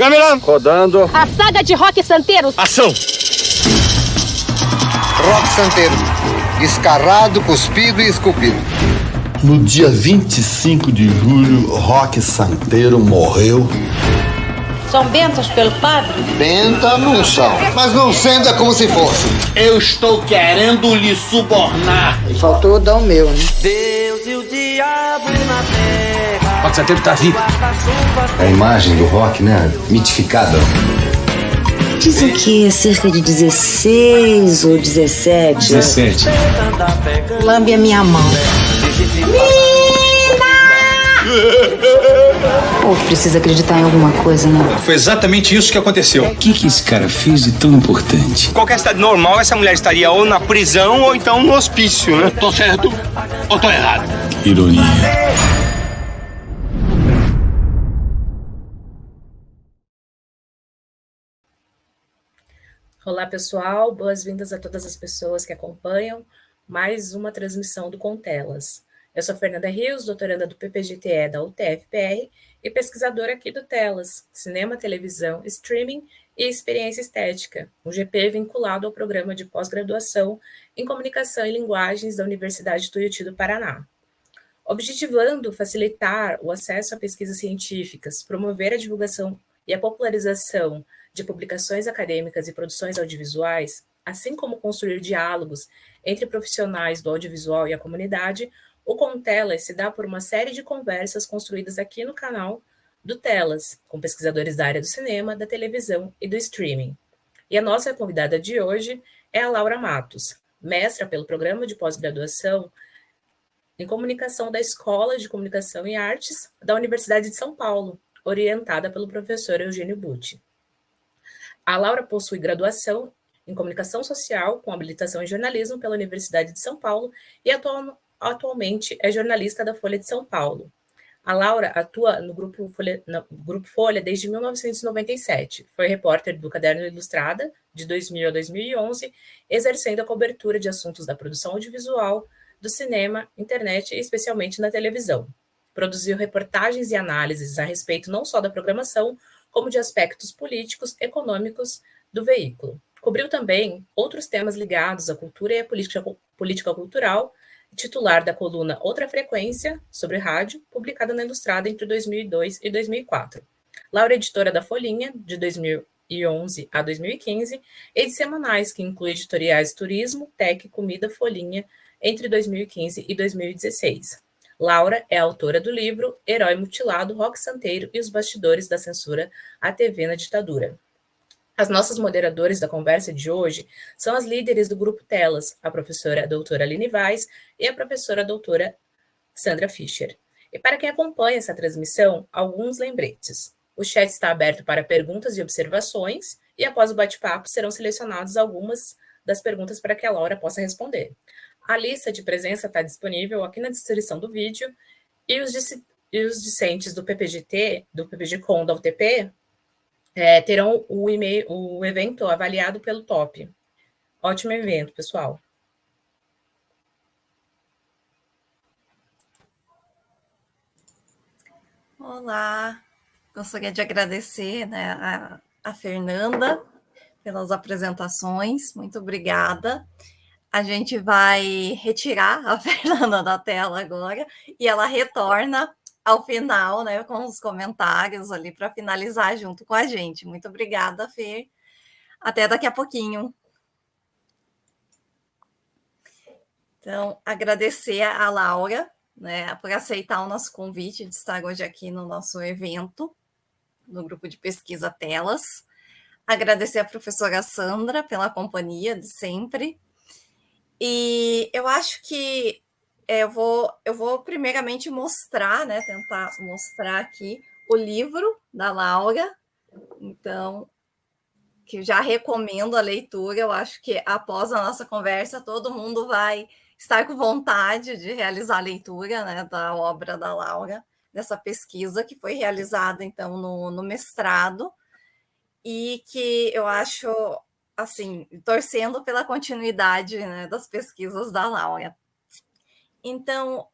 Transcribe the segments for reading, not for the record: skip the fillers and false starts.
Câmera. Rodando. A saga de Roque Santeiro. Ação. Roque Santeiro. Escarrado, cuspido e esculpido. No dia 25 de julho, Roque Santeiro morreu. São bençãos pelo padre? Benta não são, mas não senta como se fosse. Eu estou querendo lhe subornar. E faltou dar o meu, né? Deus e o diabo na terra. Roque Santeiro tá vivo. A imagem do Roque, né? Mitificada. Dizem que é cerca de 16 ou 17. 17. Lambe a minha mão. Pô, precisa acreditar em alguma coisa, né? Foi exatamente isso que aconteceu. O que esse cara fez de tão importante? Em qualquer estado normal, essa mulher estaria ou na prisão ou então no hospício, né? Tô certo ou tô errado? Que ironia. Olá, pessoal. Boas-vindas a todas as pessoas que acompanham mais uma transmissão do Contelas. Eu sou Fernanda Rios, doutoranda do PPGTE da UTF-PR e pesquisadora aqui do Telas, Cinema, Televisão, Streaming e Experiência Estética, um GP vinculado ao programa de pós-graduação em Comunicação e Linguagens da Universidade Tuiuti do Paraná. Objetivando facilitar o acesso a pesquisas científicas, promover a divulgação e a popularização de publicações acadêmicas e produções audiovisuais, assim como construir diálogos entre profissionais do audiovisual e a comunidade, o Contelas se dá por uma série de conversas construídas aqui no canal do Telas, com pesquisadores da área do cinema, da televisão e do streaming. E a nossa convidada de hoje é a Laura Matos, mestra pelo Programa de Pós-Graduação em Comunicação da Escola de Comunicação e Artes da Universidade de São Paulo, orientada pelo professor Eugênio Butti. A Laura possui graduação em Comunicação Social com habilitação em Jornalismo pela Universidade de São Paulo e atualmente é jornalista da Folha de São Paulo. A Laura atua no Grupo Folha desde 1997. Foi repórter do Caderno Ilustrada, de 2000 a 2011, exercendo a cobertura de assuntos da produção audiovisual, do cinema, internet e especialmente na televisão. Produziu reportagens e análises a respeito não só da programação, como de aspectos políticos, econômicos do veículo. Cobriu também outros temas ligados à cultura e à política cultural, titular da coluna Outra Frequência, sobre rádio, publicada na Ilustrada entre 2002 e 2004. Laura é editora da Folhinha, de 2011 a 2015, e de semanais, que inclui editoriais Turismo, Tech, Comida, Folhinha, entre 2015 e 2016. Laura é autora do livro Herói Mutilado, Roque Santeiro e os Bastidores da Censura à TV na Ditadura. As nossas moderadoras da conversa de hoje são as líderes do Grupo Telas, a professora doutora Aline Vaz e a professora doutora Sandra Fischer. E para quem acompanha essa transmissão, alguns lembretes. O chat está aberto para perguntas e observações e após o bate-papo serão selecionadas algumas das perguntas para que a Laura possa responder. A lista de presença está disponível aqui na descrição do vídeo e os discentes do PPGT, do PPG-Com da UTP, terão o evento avaliado pelo top. Ótimo evento, pessoal. Olá, gostaria de agradecer, né, a Fernanda pelas apresentações, muito obrigada. A gente vai retirar a Fernanda da tela agora e ela retorna ao final, né, com os comentários ali para finalizar junto com a gente. Muito obrigada, Fer. Até daqui a pouquinho. Então, agradecer a Laura, né, por aceitar o nosso convite de estar hoje aqui no nosso evento, no grupo de pesquisa Telas. Agradecer a professora Sandra pela companhia de sempre. E eu acho que eu vou primeiramente mostrar, né, tentar mostrar aqui o livro da Laura. Então, que já recomendo a leitura. Eu acho que após a nossa conversa, todo mundo vai estar com vontade de realizar a leitura, né, da obra da Laura, dessa pesquisa que foi realizada, então, no mestrado, e que eu acho, assim, torcendo pela continuidade, né, das pesquisas da Laura. Então,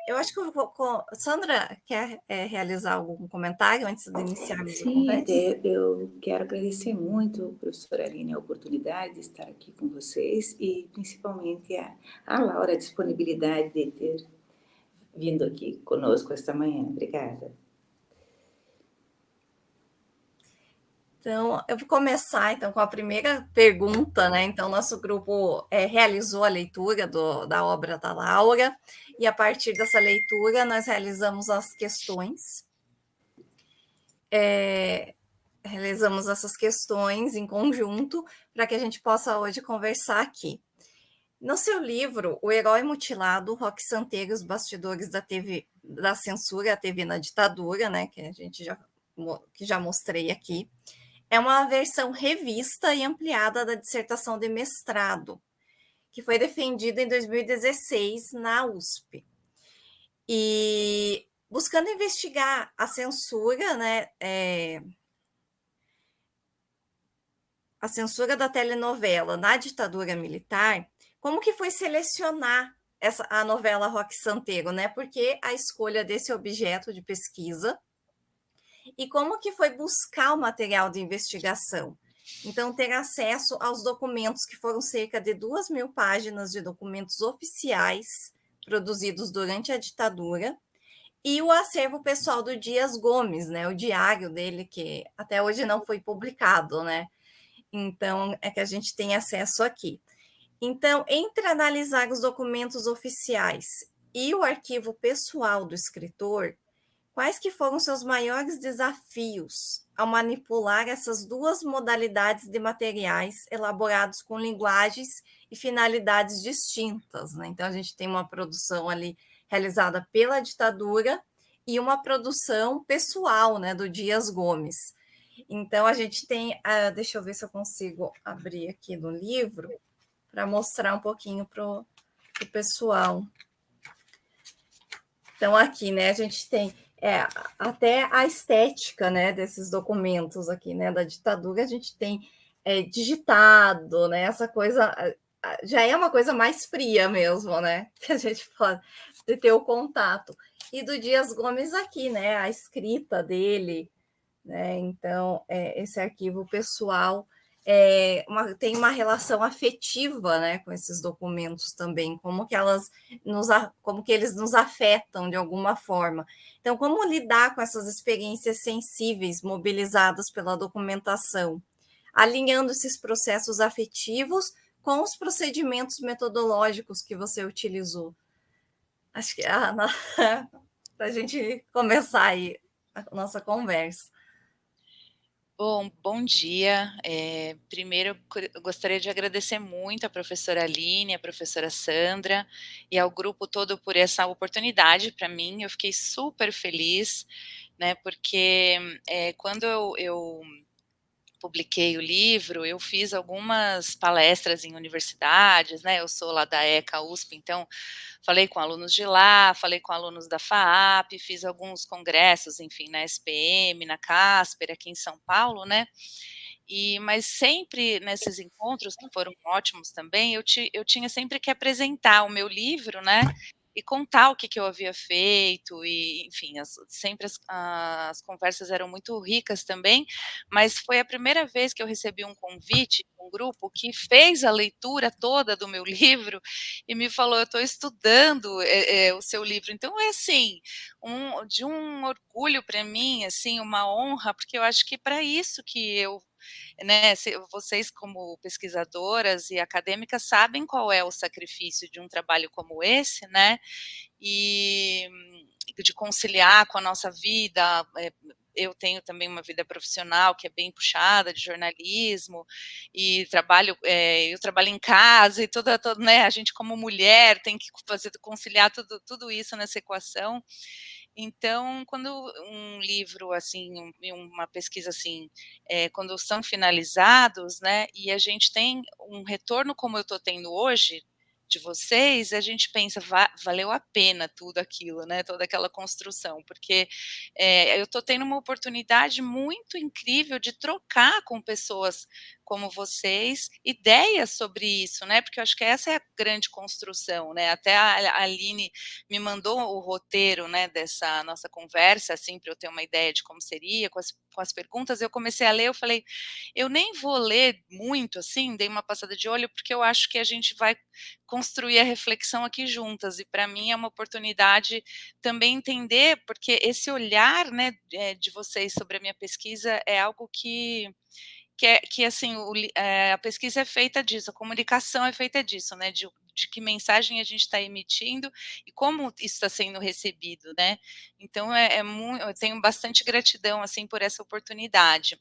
eu acho que eu vou. Sandra, quer realizar algum comentário antes de iniciarmos a conversa? Sim, eu quero agradecer muito, professora Aline, a oportunidade de estar aqui com vocês e principalmente a Laura, a disponibilidade de ter vindo aqui conosco esta manhã. Obrigada. Então, eu vou começar então com a primeira pergunta, né? Então, nosso grupo realizou a leitura da obra da Laura, e a partir dessa leitura nós realizamos as questões. Realizamos essas questões em conjunto para que a gente possa hoje conversar aqui. No seu livro, O Herói Mutilado, Roque Santeiro e os Bastidores da Censura, a TV na Ditadura, né? Que a gente já mostrei aqui. É uma versão revista e ampliada da dissertação de mestrado, que foi defendida em 2016 na USP. E buscando investigar a censura, né, a censura da telenovela na ditadura militar, como que foi selecionar a novela Roque Santeiro, né? Porque a escolha desse objeto de pesquisa e como que foi buscar o material de investigação. Então, ter acesso aos documentos, que foram cerca de 2.000 páginas de documentos oficiais produzidos durante a ditadura, e o acervo pessoal do Dias Gomes, né, o diário dele, que até hoje não foi publicado, né? Então, é que a gente tem acesso aqui. Então, entre analisar os documentos oficiais e o arquivo pessoal do escritor, quais que foram seus maiores desafios ao manipular essas duas modalidades de materiais elaborados com linguagens e finalidades distintas, né? Então, a gente tem uma produção ali realizada pela ditadura e uma produção pessoal, né, do Dias Gomes. Então, a gente tem... deixa eu ver se eu consigo abrir aqui no livro para mostrar um pouquinho para o pessoal. Então, aqui, né, a gente tem até a estética, né, desses documentos aqui, né, da ditadura, a gente tem digitado, né, essa coisa já é uma coisa mais fria mesmo, né, que a gente pode ter o contato. E do Dias Gomes aqui, né, a escrita dele, né, então, esse arquivo pessoal tem uma relação afetiva, né, com esses documentos também, como que eles nos afetam de alguma forma. Então, como lidar com essas experiências sensíveis mobilizadas pela documentação, alinhando esses processos afetivos com os procedimentos metodológicos que você utilizou? Acho que para a gente começar aí a nossa conversa. Bom dia. Primeiro, eu gostaria de agradecer muito à professora Aline, à professora Sandra e ao grupo todo por essa oportunidade para mim. Eu fiquei super feliz, né, porque quando eu publiquei o livro, eu fiz algumas palestras em universidades, né, eu sou lá da ECA USP, então falei com alunos de lá, falei com alunos da FAAP, fiz alguns congressos, enfim, na SPM, na Casper, aqui em São Paulo, né, mas sempre nesses encontros, que foram ótimos também, eu tinha sempre que apresentar o meu livro, né, e contar o que eu havia feito, e enfim, sempre as conversas eram muito ricas também, mas foi a primeira vez que eu recebi um convite de um grupo que fez a leitura toda do meu livro e me falou: eu estou estudando o seu livro. Então é assim, de um orgulho para mim, assim, uma honra, porque eu acho que para isso que eu, né, vocês como pesquisadoras e acadêmicas sabem qual é o sacrifício de um trabalho como esse, né, e de conciliar com a nossa vida. Eu tenho também uma vida profissional que é bem puxada, de jornalismo, e eu trabalho em casa, e né, a gente como mulher tem que conciliar tudo isso nessa equação. Então, quando um livro, assim, uma pesquisa assim, quando são finalizados, né, e a gente tem um retorno como eu estou tendo hoje, de vocês, a gente pensa, valeu a pena tudo aquilo, né, toda aquela construção, porque eu estou tendo uma oportunidade muito incrível de trocar com pessoas como vocês, ideias sobre isso, né, porque eu acho que essa é a grande construção, né, até a Aline me mandou o roteiro, né, dessa nossa conversa, assim, para eu ter uma ideia de como seria, com as perguntas, eu comecei a ler, eu falei, eu nem vou ler muito, assim, dei uma passada de olho, porque eu acho que a gente vai construir a reflexão aqui juntas, e para mim é uma oportunidade também entender, porque esse olhar, né, de vocês sobre a minha pesquisa é algo que assim, a pesquisa é feita disso, a comunicação é feita disso, né, de que mensagem a gente está emitindo e como isso está sendo recebido, né. Então eu tenho bastante gratidão, assim, por essa oportunidade.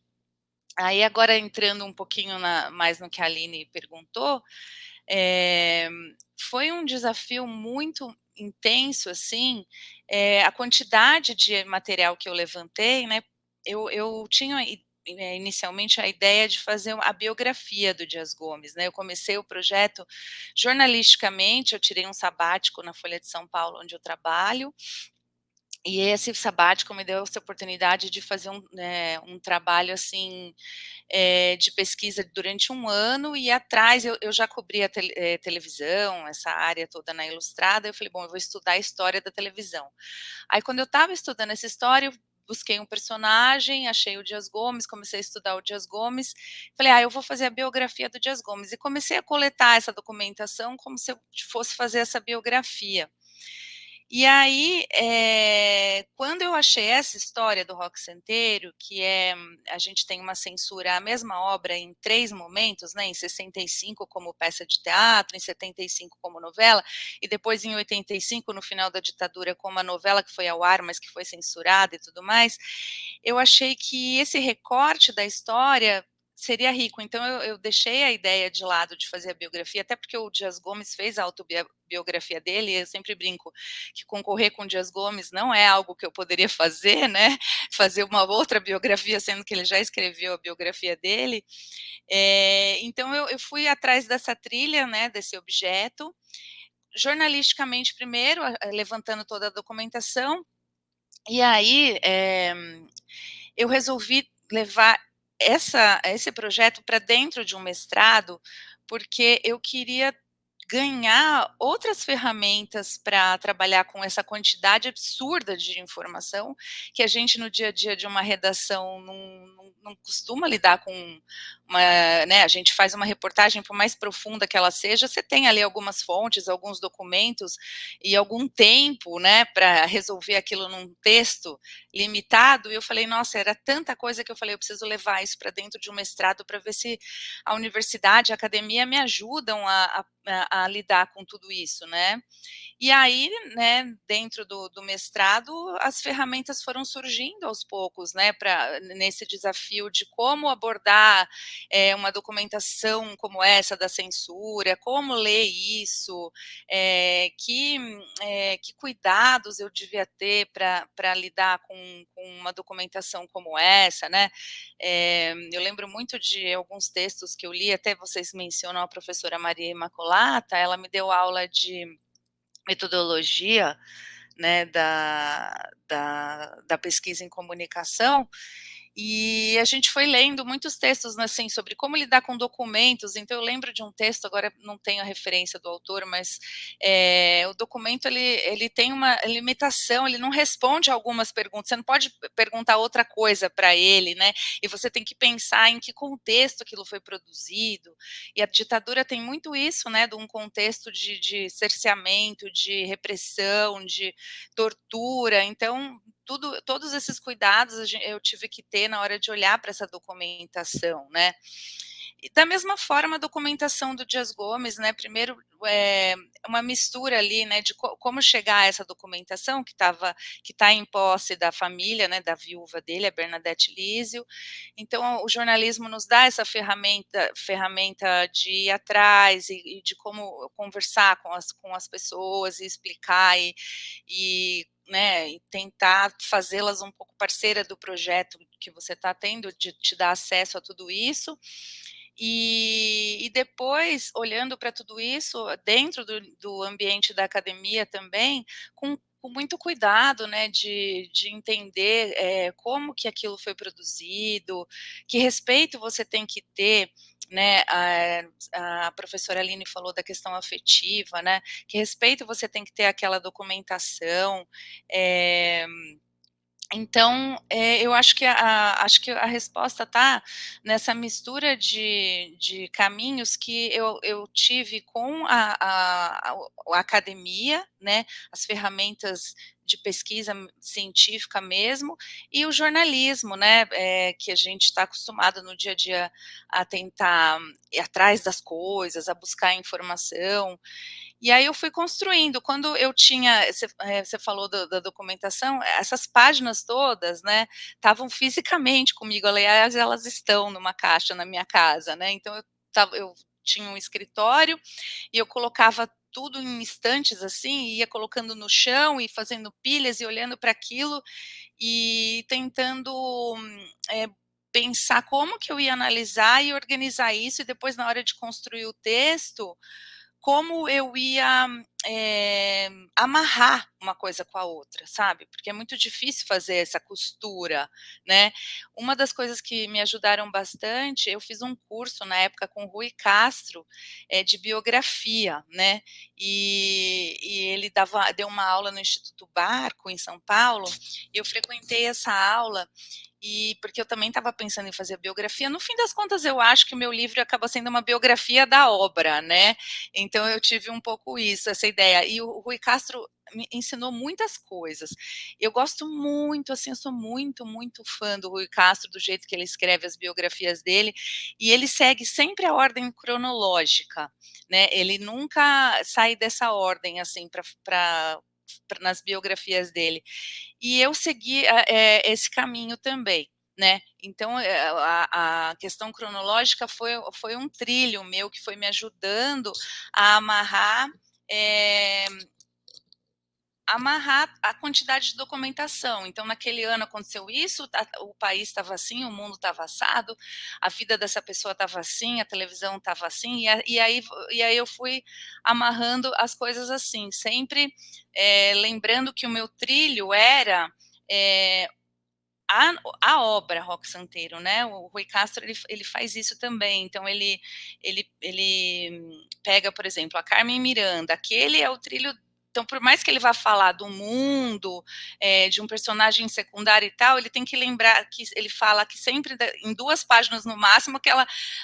Aí agora entrando um pouquinho mais no que a Aline perguntou, eh, foi um desafio muito intenso, assim, a quantidade de material que eu levantei, né, eu tinha inicialmente a ideia de fazer a biografia do Dias Gomes, né, eu comecei o projeto jornalisticamente, eu tirei um sabático na Folha de São Paulo, onde eu trabalho, e esse sabático me deu essa oportunidade de fazer um trabalho, assim, de pesquisa durante um ano, e atrás eu já cobria televisão, essa área toda na Ilustrada, eu falei, bom, eu vou estudar a história da televisão. Aí quando eu estava estudando essa história, eu busquei um personagem, achei o Dias Gomes, comecei a estudar o Dias Gomes, falei, eu vou fazer a biografia do Dias Gomes, e comecei a coletar essa documentação como se eu fosse fazer essa biografia. E aí, quando eu achei essa história do Rock Santeiro, que a gente tem uma censura, a mesma obra em 3 momentos, né, em 65 como peça de teatro, em 75 como novela, e depois em 85, no final da ditadura, como a novela que foi ao ar, mas que foi censurada e tudo mais, eu achei que esse recorte da história seria rico, então eu deixei a ideia de lado de fazer a biografia, até porque o Dias Gomes fez a autobiografia dele, e eu sempre brinco que concorrer com o Dias Gomes não é algo que eu poderia fazer, né, fazer uma outra biografia, sendo que ele já escreveu a biografia dele, então eu fui atrás dessa trilha, né, desse objeto, jornalisticamente primeiro, levantando toda a documentação, e aí eu resolvi levar esse projeto para dentro de um mestrado, porque eu queria ganhar outras ferramentas para trabalhar com essa quantidade absurda de informação, que a gente no dia a dia de uma redação não costuma lidar com né, a gente faz uma reportagem, por mais profunda que ela seja, você tem ali algumas fontes, alguns documentos e algum tempo, né, para resolver aquilo num texto limitado, e eu falei, nossa, era tanta coisa que eu falei, eu preciso levar isso para dentro de um mestrado para ver se a universidade, a academia me ajudam a lidar com tudo isso, né. E aí, né, dentro do mestrado, as ferramentas foram surgindo aos poucos, né, nesse desafio de como abordar uma documentação como essa da censura, como ler isso, que cuidados eu devia ter para lidar com uma documentação como essa, né. Eu lembro muito de alguns textos que eu li, até vocês mencionam a professora Maria Imaculata, ela me deu aula de metodologia, né, da pesquisa em comunicação, e a gente foi lendo muitos textos, assim, sobre como lidar com documentos, então eu lembro de um texto, agora não tenho a referência do autor, mas o documento ele tem uma limitação, ele não responde a algumas perguntas, você não pode perguntar outra coisa para ele, né, e você tem que pensar em que contexto aquilo foi produzido, e a ditadura tem muito isso, né, de um contexto de cerceamento, de repressão, de tortura, então todos esses cuidados eu tive que ter na hora de olhar para essa documentação, né. E da mesma forma a documentação do Dias Gomes, né, primeiro, uma mistura ali, né, de como chegar a essa documentação que está em posse da família, né, da viúva dele, a Bernadette Lísio. Então o jornalismo nos dá essa ferramenta de ir atrás e de como conversar com as pessoas e explicar né, e tentar fazê-las um pouco parceira do projeto que você está tendo, de te dar acesso a tudo isso. E depois, olhando para tudo isso, dentro do ambiente da academia também, com muito cuidado, né, de entender como que aquilo foi produzido, que respeito você tem que ter né, a professora Aline falou da questão afetiva, né, que respeito você tem que ter aquela documentação, então, eu acho que a resposta está nessa mistura de caminhos que eu tive com a academia, né, as ferramentas de pesquisa científica mesmo, e o jornalismo, né, que a gente está acostumado no dia a dia a tentar ir atrás das coisas, a buscar informação. E aí eu fui construindo. Quando eu tinha, você falou da documentação, essas páginas todas, né, estavam fisicamente comigo, aliás, elas estão numa caixa na minha casa, né, então eu tinha um escritório e eu colocava tudo em estantes, assim, e ia colocando no chão e fazendo pilhas e olhando para aquilo e tentando, pensar como que eu ia analisar e organizar isso, e depois na hora de construir o texto, como eu ia amarrar uma coisa com a outra, sabe? Porque é muito difícil fazer essa costura, né? Uma das coisas que me ajudaram bastante, eu fiz um curso na época com o Rui Castro, de biografia, né? E ele deu uma aula no Instituto Barco, em São Paulo, e eu frequentei essa aula, e porque eu também estava pensando em fazer biografia. No fim das contas, eu acho que o meu livro acaba sendo uma biografia da obra, né? Então eu tive um pouco isso, essa ideia. E o Rui Castro me ensinou muitas coisas. Eu gosto muito, assim, eu sou muito, muito fã do Rui Castro, do jeito que ele escreve as biografias dele, e ele segue sempre a ordem cronológica, né? Ele nunca sai dessa ordem, assim, nas biografias dele. E eu segui esse caminho também, né? Então, a questão cronológica foi um trilho meu que foi me ajudando a amarrar a quantidade de documentação. Então, naquele ano aconteceu isso, o país estava assim, o mundo estava assado, a vida dessa pessoa estava assim, a televisão estava assim, e aí eu fui amarrando as coisas assim, sempre lembrando que o meu trilho era a obra Roque Santeiro, né? O Rui Castro ele faz isso também. Então ele pega, por exemplo, a Carmen Miranda. Aquele é o trilho. Então, por mais que ele vá falar do mundo, de um personagem secundário e tal, ele tem que lembrar que ele fala que sempre, em 2 páginas no máximo, que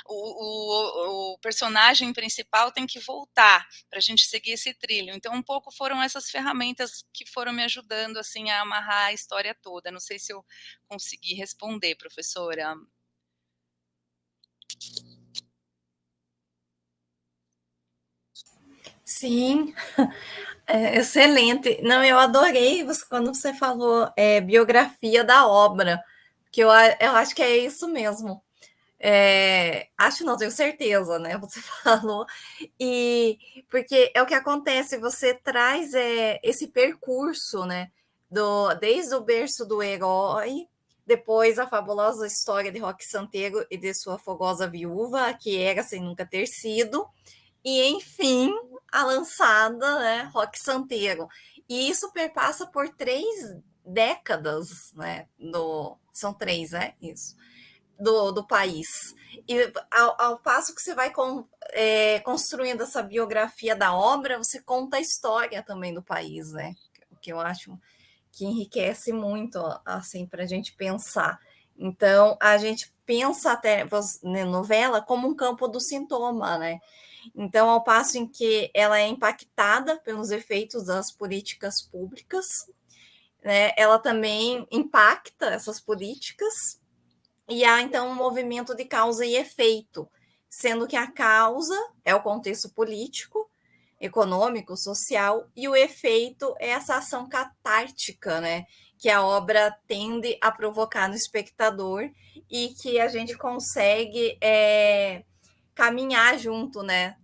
o personagem principal tem que voltar para a gente seguir esse trilho. Então, um pouco foram essas ferramentas que foram me ajudando assim a amarrar a história toda. Não sei se eu consegui responder, professora. Sim, excelente. Não, eu adorei quando você falou biografia da obra, que eu acho que é isso mesmo. Acho não, tenho certeza, né? Você falou, e porque é o que acontece, você traz esse percurso, né? Desde o berço do herói, depois a fabulosa história de Roque Santeiro e de sua fogosa viúva, que era sem nunca ter sido, e enfim, a lançada, né, Roque Santeiro. E isso perpassa por 3 décadas, né? São 3, né? Isso. Do país. E ao passo que você vai construindo essa biografia da obra, você conta a história também do país, né? O que eu acho que enriquece muito, assim, para a gente pensar. Então, a gente pensa até na novela como um campo do sintoma, né? Então, ao passo em que ela é impactada pelos efeitos das políticas públicas, né, ela também impacta essas políticas, e há, então, um movimento de causa e efeito, sendo que a causa é o contexto político, econômico, social, e o efeito é essa ação catártica, né, que a obra tende a provocar no espectador e que a gente consegue caminhar junto, né,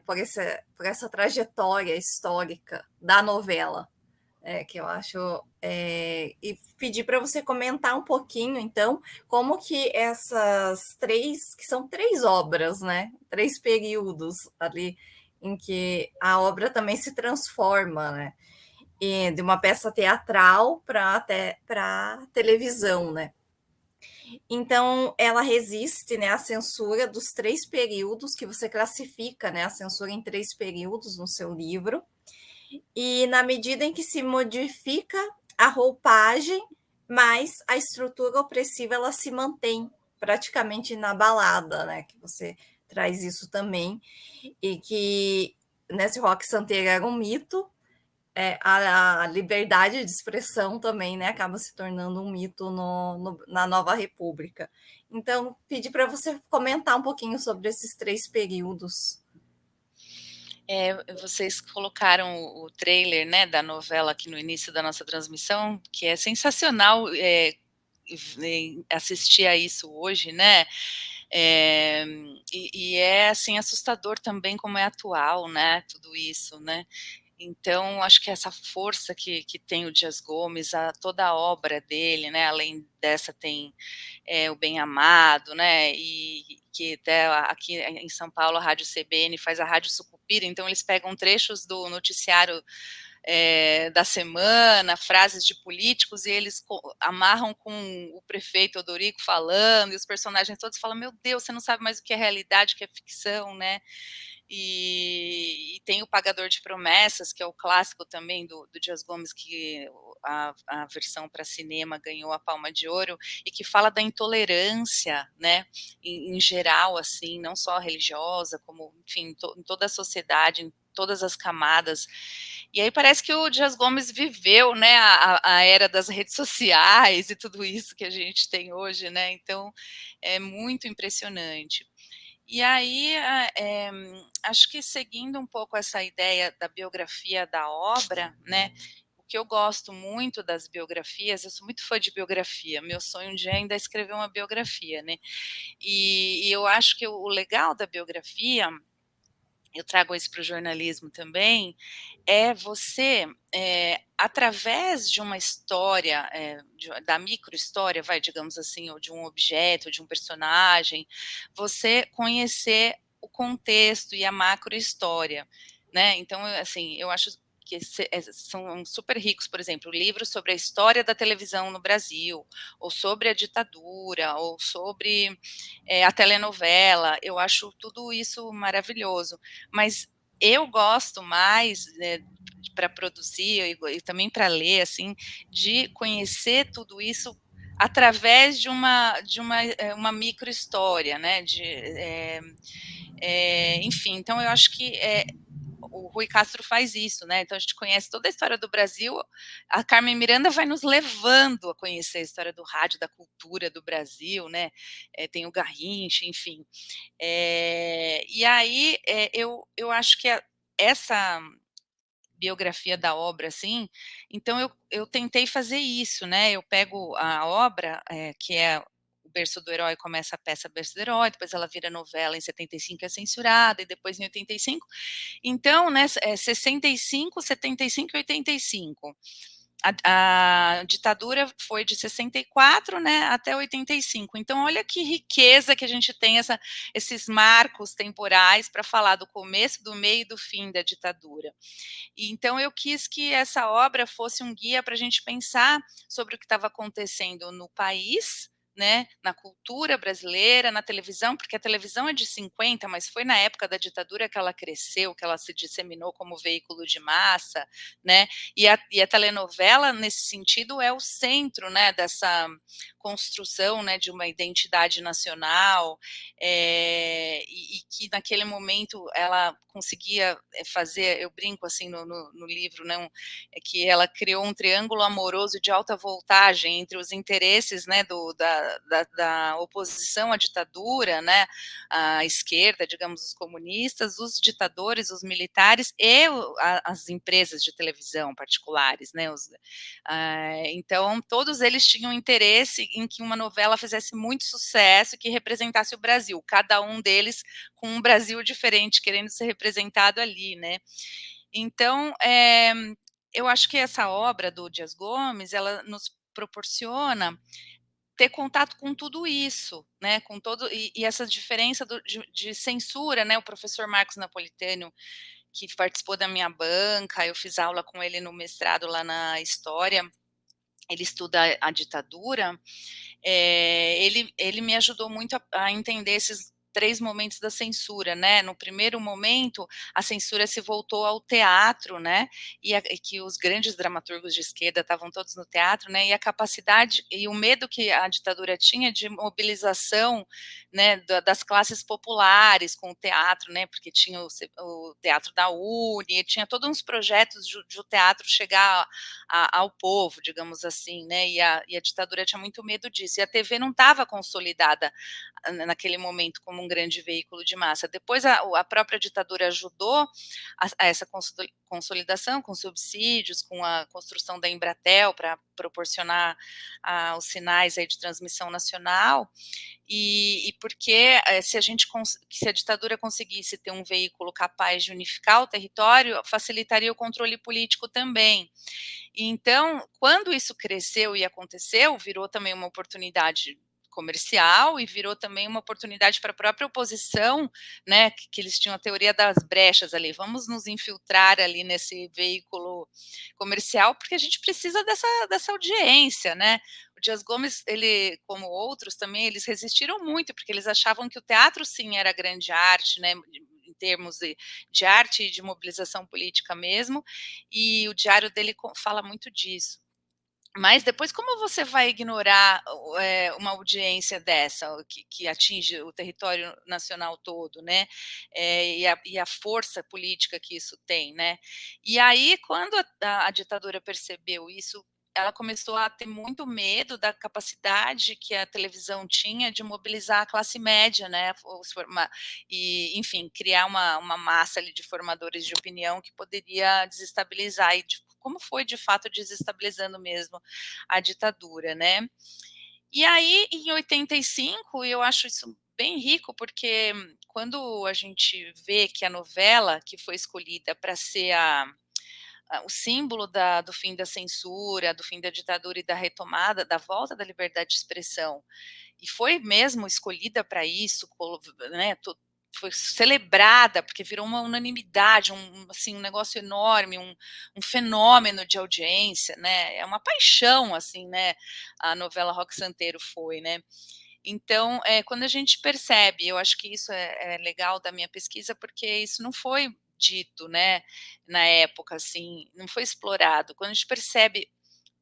por essa trajetória histórica da novela, que eu acho, e pedir para você comentar um pouquinho, então, como que essas 3, que são 3 obras, né, 3 períodos ali, em que a obra também se transforma, né, de uma peça teatral para televisão, né. Então, ela resiste, né, à censura dos 3 períodos que você classifica, né, a censura em 3 períodos no seu livro. E na medida em que se modifica a roupagem, mas a estrutura opressiva ela se mantém praticamente inabalada, né? Que você traz isso também, e que nesse rock santeiro era um mito, a liberdade de expressão também, né, acaba se tornando um mito na Nova República. Então, pedi para você comentar um pouquinho sobre esses 3 períodos. Vocês colocaram o trailer, né, da novela aqui no início da nossa transmissão, que é sensacional assistir a isso hoje, né? E é assim assustador também como é atual, né? Tudo isso, né? Então, acho que essa força que tem o Dias Gomes, toda a obra dele, né? Além dessa tem o Bem Amado, né? E que até aqui em São Paulo a Rádio CBN faz a Rádio Sucupira, então eles pegam trechos do noticiário da semana, frases de políticos, e eles amarram com o prefeito Odorico falando, e os personagens todos falam, meu Deus, você não sabe mais o que é realidade, o que é ficção, né? E tem o Pagador de Promessas, que é o clássico também do Dias Gomes, que a versão para cinema ganhou a Palma de Ouro, e que fala da intolerância, né, em geral, assim, não só religiosa, como, enfim, em toda a sociedade, em todas as camadas. E aí parece que o Dias Gomes viveu, né, a era das redes sociais e tudo isso que a gente tem hoje, né, então é muito impressionante. E aí, acho que seguindo um pouco essa ideia da biografia da obra, né, o que eu gosto muito das biografias, eu sou muito fã de biografia, meu sonho um dia ainda é escrever uma biografia, né, e eu acho que o legal da biografia, eu trago isso para o jornalismo também, é você, através de uma história, da micro-história, digamos assim, ou de um objeto, de um personagem, você conhecer o contexto e a macro-história, né? Então, assim, eu acho que são super ricos, por exemplo, livros sobre a história da televisão no Brasil, ou sobre a ditadura, ou sobre a telenovela, eu acho tudo isso maravilhoso, mas eu gosto mais, né, para produzir e também para ler, assim, de conhecer tudo isso através de uma micro história, né, enfim, então eu acho que o Rui Castro faz isso, né? Então a gente conhece toda a história do Brasil, a Carmen Miranda vai nos levando a conhecer a história do rádio, da cultura do Brasil, né? Tem o Garrincha, enfim. E aí eu acho que essa biografia da obra, assim, então eu tentei fazer isso, né? Eu pego a obra, que é o Berço do Herói, começa a peça Berço do Herói, depois ela vira novela, em 75 é censurada, e depois em 85. Então, né, 65, 75 e 85. A ditadura foi de 64, né, até 85. Então, olha que riqueza que a gente tem esses marcos temporais para falar do começo, do meio e do fim da ditadura. E, então, eu quis que essa obra fosse um guia para a gente pensar sobre o que estava acontecendo no país, né, na cultura brasileira, na televisão, porque a televisão é de 50, mas foi na época da ditadura que ela cresceu, que ela se disseminou como veículo de massa, né, e a telenovela, nesse sentido, é o centro, né, dessa construção, né, de uma identidade nacional, e que naquele momento ela conseguia fazer, eu brinco assim no livro, né, que ela criou um triângulo amoroso de alta voltagem entre os interesses, né, da oposição à ditadura, né, à esquerda, digamos, os comunistas, os ditadores, os militares e as empresas de televisão particulares, né, então todos eles tinham interesse em que uma novela fizesse muito sucesso e que representasse o Brasil, cada um deles com um Brasil diferente, querendo ser representado ali, né. Então, eu acho que essa obra do Dias Gomes, ela nos proporciona ter contato com tudo isso, né, com todo e essa diferença de censura, né, o professor Marcos Napolitano, que participou da minha banca, eu fiz aula com ele no mestrado lá na História, ele estuda a ditadura, ele me ajudou muito a entender esses 3 momentos da censura, né? No primeiro momento, a censura se voltou ao teatro, né? E que os grandes dramaturgos de esquerda estavam todos no teatro, né? E a capacidade e o medo que a ditadura tinha de mobilização, né? Das classes populares com o teatro, né? Porque tinha o teatro da Uni, tinha todos uns projetos de o teatro chegar ao povo, digamos assim, né? E a ditadura tinha muito medo disso. E a TV não estava consolidada naquele momento como um grande veículo de massa. Depois a própria ditadura ajudou a essa consolidação com subsídios, com a construção da Embratel para proporcionar os sinais aí de transmissão nacional, e porque se a ditadura conseguisse ter um veículo capaz de unificar o território, facilitaria o controle político também. Então, quando isso cresceu e aconteceu, virou também uma oportunidade comercial e virou também uma oportunidade para a própria oposição, né, que eles tinham a teoria das brechas ali, vamos nos infiltrar ali nesse veículo comercial, porque a gente precisa dessa audiência, né? O Dias Gomes, ele, como outros também, eles resistiram muito, porque eles achavam que o teatro, sim, era grande arte, né, em termos de arte e de mobilização política mesmo, e o diário dele fala muito disso. Mas depois, como você vai ignorar uma audiência dessa, que atinge o território nacional todo, né? E a força política que isso tem, né? E aí, quando a ditadura percebeu isso, ela começou a ter muito medo da capacidade que a televisão tinha de mobilizar a classe média, né? E, enfim, criar uma massa ali de formadores de opinião que poderia desestabilizar, e como foi de fato desestabilizando mesmo a ditadura, né? E aí, em 85, eu acho isso bem rico, porque quando a gente vê que a novela que foi escolhida para ser o símbolo do fim da censura, do fim da ditadura e da retomada, da volta da liberdade de expressão, e foi mesmo escolhida para isso, né, foi celebrada, porque virou uma unanimidade, assim, um negócio enorme, um fenômeno de audiência, né, é uma paixão, assim, né, a novela Roque Santeiro foi, né. Então, quando a gente percebe, eu acho que isso é legal da minha pesquisa, porque isso não foi dito, né, na época, assim, não foi explorado. Quando a gente percebe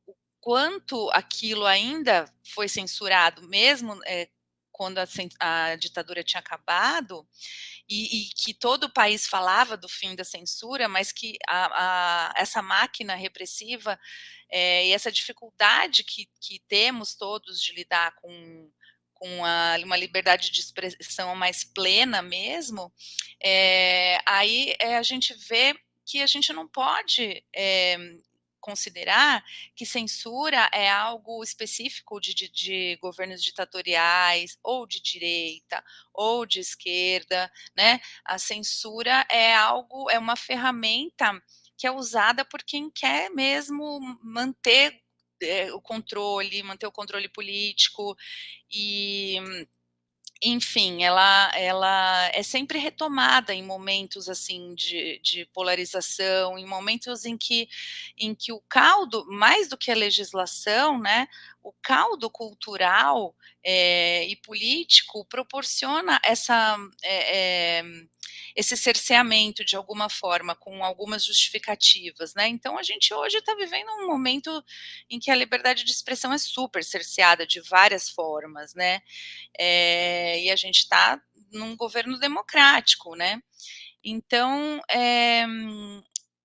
o quanto aquilo ainda foi censurado, mesmo quando a ditadura tinha acabado, e que todo o país falava do fim da censura, mas que essa máquina repressiva e essa dificuldade que temos todos de lidar com uma liberdade de expressão mais plena mesmo, aí a gente vê que a gente não pode considerar que censura é algo específico de governos ditatoriais, ou de direita, ou de esquerda, né? A censura é uma ferramenta que é usada por quem quer mesmo manter manter o controle político, e enfim, ela é sempre retomada em momentos assim de polarização, em momentos em que o caldo, mais do que a legislação, né, o caldo cultural e político proporciona esse cerceamento de alguma forma, com algumas justificativas, né? Então a gente hoje está vivendo um momento em que a liberdade de expressão é super cerceada de várias formas, né? E a gente está num governo democrático, né? Então,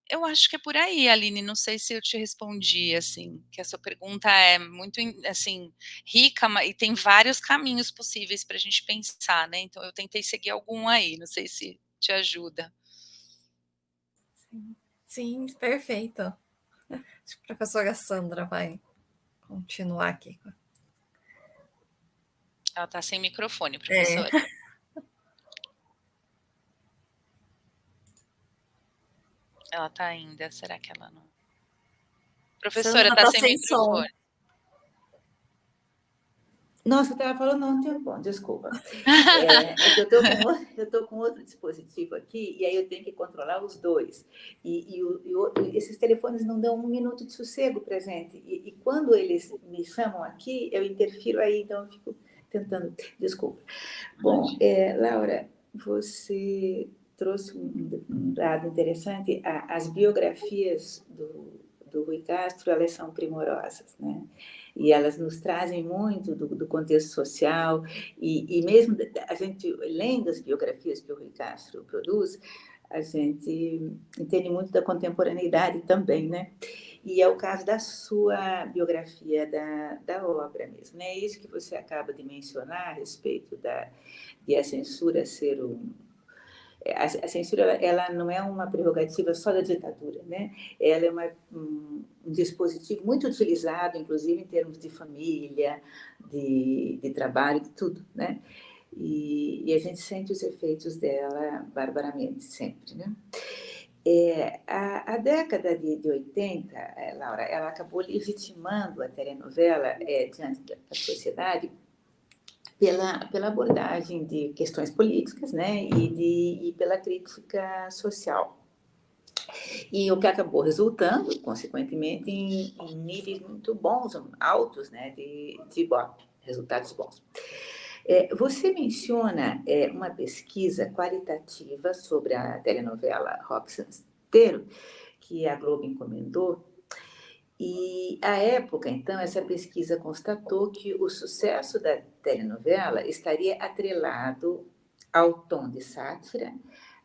eu acho que é por aí, Aline, não sei se eu te respondi, assim, que a sua pergunta é muito, assim, rica, e tem vários caminhos possíveis para a gente pensar, né? Então, eu tentei seguir algum aí, não sei se te ajuda. Sim, perfeito. Acho que a professora Sandra vai continuar aqui. Ela está sem microfone, professora. Ela está ainda, será que ela não... Professora, está sem microfone. Nossa, eu estava falando não tem bom, desculpa. Que eu estou com outro dispositivo aqui, e aí eu tenho que controlar os dois. Esses telefones não dão um minuto de sossego para a gente. E quando eles me chamam aqui, eu interfiro aí, então eu fico tentando. Desculpa. Bom, Laura, você trouxe um dado interessante. As biografias do Rui Castro, elas são primorosas, né? E elas nos trazem muito do contexto social, e mesmo a gente, lendo as biografias que o Rui Castro produz, a gente entende muito da contemporaneidade também, né? E é o caso da sua biografia da obra mesmo, né? Isso que você acaba de mencionar a respeito de a censura ser a censura, ela não é uma prerrogativa só da ditadura, né? Ela é um dispositivo muito utilizado, inclusive em termos de família, de trabalho, de tudo, né? E a gente sente os efeitos dela barbaramente sempre, né? A década de 80, Laura, ela acabou legitimando a telenovela diante da sociedade pela abordagem de questões políticas, né, e pela crítica social. E o que acabou resultando, consequentemente, em níveis muito bons, altos, né, de Ibope, resultados bons. Você menciona uma pesquisa qualitativa sobre a telenovela Roque Santeiro, que a Globo encomendou. E, à época, então, essa pesquisa constatou que o sucesso da telenovela estaria atrelado ao tom de sátira,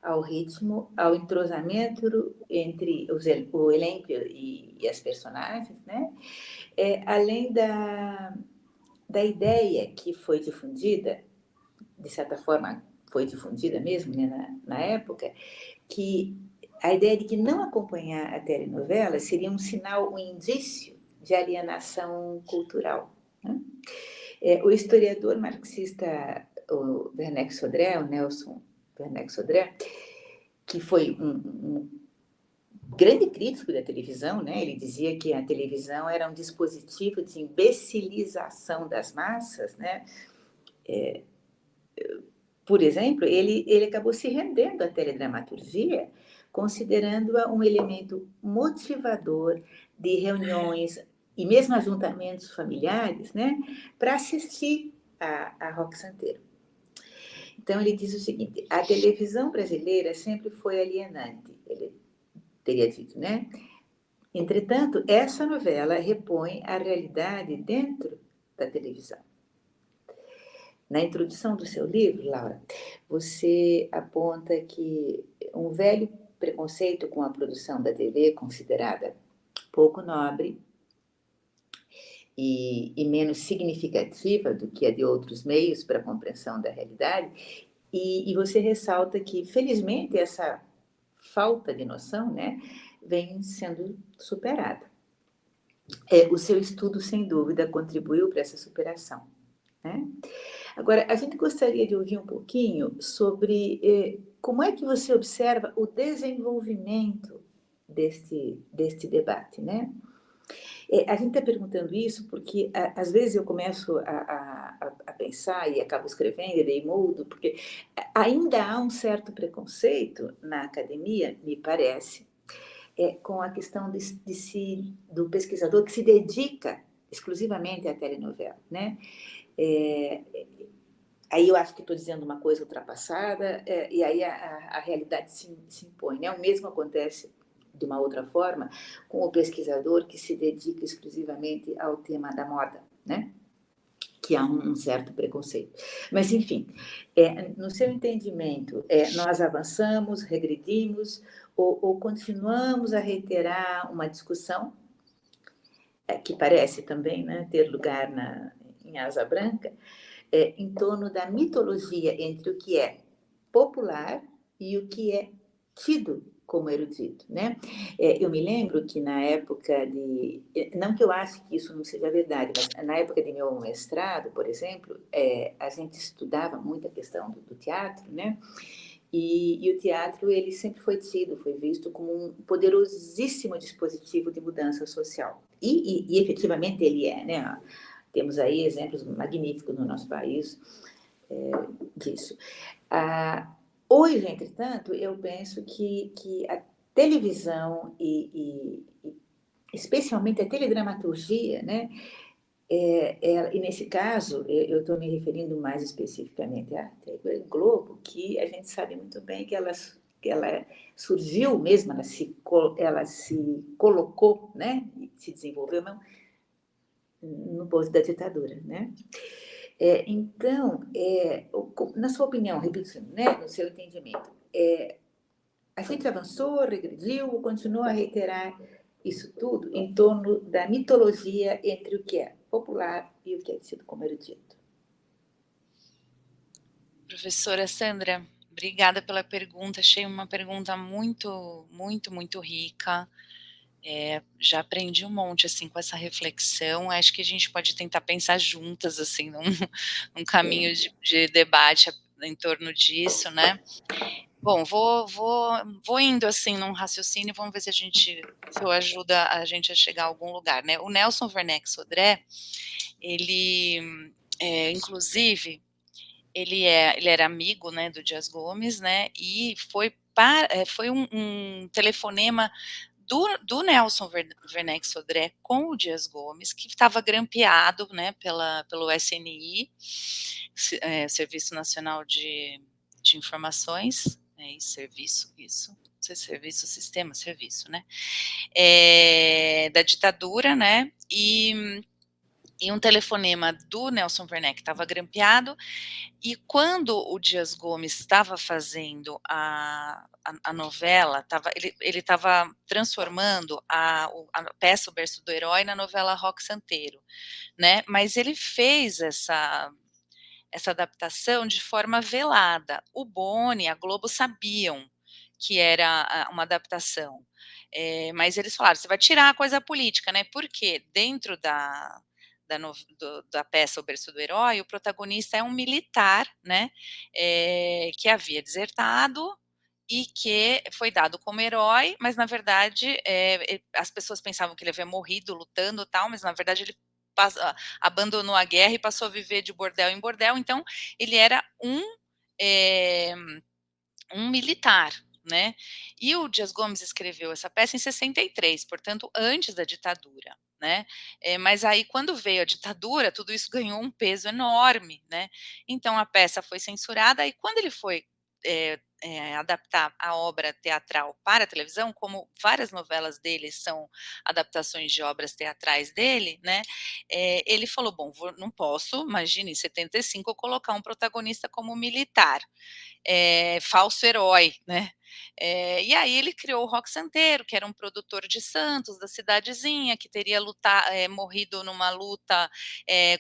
ao ritmo, ao entrosamento entre o elenco e as personagens, né? Além da ideia que foi difundida, de certa forma foi difundida mesmo, né, na época, que a ideia de que não acompanhar a telenovela seria um sinal, um indício de alienação cultural, né? O historiador marxista o Werneck Sodré, o Nelson Werneck Sodré, que foi um grande crítico da televisão, né? Ele dizia que a televisão era um dispositivo de imbecilização das massas, né? Por exemplo, ele acabou se rendendo à teledramaturgia, considerando-a um elemento motivador de reuniões e mesmo ajuntamentos familiares, né, para assistir a Roque Santeiro. Então, ele diz o seguinte: a televisão brasileira sempre foi alienante, ele teria dito, né? Entretanto, essa novela repõe a realidade dentro da televisão. Na introdução do seu livro, Laura, você aponta que um velho preconceito com a produção da TV, considerada pouco nobre e menos significativa do que a de outros meios para a compreensão da realidade, e você ressalta que, felizmente, essa falta de noção, né, vem sendo superada. O seu estudo, sem dúvida, contribuiu para essa superação, né? Agora, a gente gostaria de ouvir um pouquinho sobre como é que você observa o desenvolvimento deste debate, né? A gente está perguntando isso porque, às vezes, eu começo a pensar e acabo escrevendo e dei mudo, porque ainda há um certo preconceito na academia, me parece, com a questão do pesquisador que se dedica exclusivamente à telenovela, né? Aí eu acho que estou dizendo uma coisa ultrapassada, e aí a realidade se impõe, né? O mesmo acontece de uma outra forma com o pesquisador que se dedica exclusivamente ao tema da moda, né? Que há um certo preconceito. Mas, enfim, no seu entendimento, nós avançamos, regredimos, ou continuamos a reiterar uma discussão que parece também, né, ter lugar em Asa Branca, em torno da mitologia entre o que é popular e o que é tido como erudito, né? Eu me lembro que na época não que eu ache que isso não seja verdade, mas na época de meu mestrado, por exemplo, a gente estudava muito a questão do teatro, né? E o teatro, ele sempre foi visto como um poderosíssimo dispositivo de mudança social. E efetivamente ele é, né? temos aí exemplos magníficos no nosso país disso. Hoje, entretanto, eu penso que a televisão e especialmente a teledramaturgia, né? E nesse caso, eu estou me referindo mais especificamente à TV Globo, que a gente sabe muito bem que ela surgiu mesmo, ela se colocou, né? Se desenvolveu mesmo no posto da ditadura, né? Então, na sua opinião, repetindo, né, no seu entendimento, a gente avançou, regrediu ou continua a reiterar isso tudo em torno da mitologia entre o que é popular e o que é tido como erudito? Professora Sandra, obrigada pela pergunta. Achei uma pergunta muito, muito, muito rica. Já aprendi um monte assim com essa reflexão. Acho que a gente pode tentar pensar juntas assim num caminho de debate em torno disso, né? Bom, vou indo assim num raciocínio, vamos ver se eu ajuda a gente a chegar a algum lugar, né? O Nelson Werneck Sodré, ele, inclusive, ele era amigo, né, do Dias Gomes, né? E foi um telefonema do Nelson Werneck Sodré com o Dias Gomes, que estava grampeado, né, pelo SNI, Serviço Nacional de Informações, serviço, né, da ditadura, né, e um telefonema do Nelson Werneck estava grampeado, e quando o Dias Gomes estava fazendo a novela, ele estava transformando a peça O Berço do Herói na novela Roque Santeiro, né, mas ele fez essa adaptação de forma velada. O Boni, a Globo sabiam que era uma adaptação, mas eles falaram, você vai tirar a coisa política, né, porque dentro da peça O Berço do Herói, o protagonista é um militar, né, que havia desertado e que foi dado como herói, mas na verdade as pessoas pensavam que ele havia morrido lutando e tal, mas na verdade ele abandonou a guerra e passou a viver de bordel em bordel. Então ele era um militar, né? E o Dias Gomes escreveu essa peça em 63, portanto antes da ditadura, né? Mas aí quando veio a ditadura, tudo isso ganhou um peso enorme, né? Então a peça foi censurada, e quando ele foi adaptar a obra teatral para a televisão, como várias novelas dele são adaptações de obras teatrais dele, né, ele falou, bom, não posso, imagine, em 75 eu colocar um protagonista como militar, falso herói, né, e aí ele criou o Roque Santeiro, que era um produtor de Santos, da cidadezinha, que teria morrido numa luta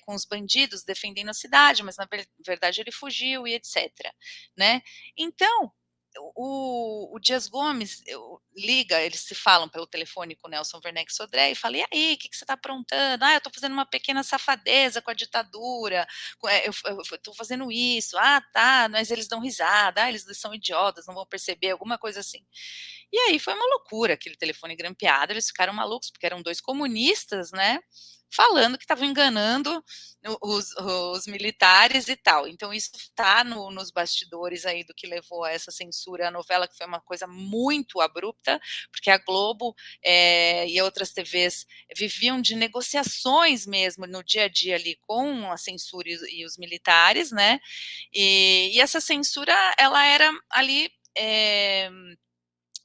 com os bandidos defendendo a cidade, mas na verdade ele fugiu e etc, né. Então, o Dias Gomes liga, eles se falam pelo telefone com o Nelson Werneck Sodré e fala, e aí, o que você está aprontando? Eu estou fazendo uma pequena safadeza com a ditadura, eu estou fazendo isso, tá, mas eles dão risada, eles são idiotas, não vão perceber, alguma coisa assim. E aí foi uma loucura aquele telefone grampeado, eles ficaram malucos, porque eram dois comunistas, né, falando que estavam enganando os militares e tal. Então isso está nos bastidores aí do que levou a essa censura à novela, que foi uma coisa muito abrupta, porque a Globo e outras TVs viviam de negociações mesmo no dia a dia ali com a censura e os militares, né, e essa censura, ela era ali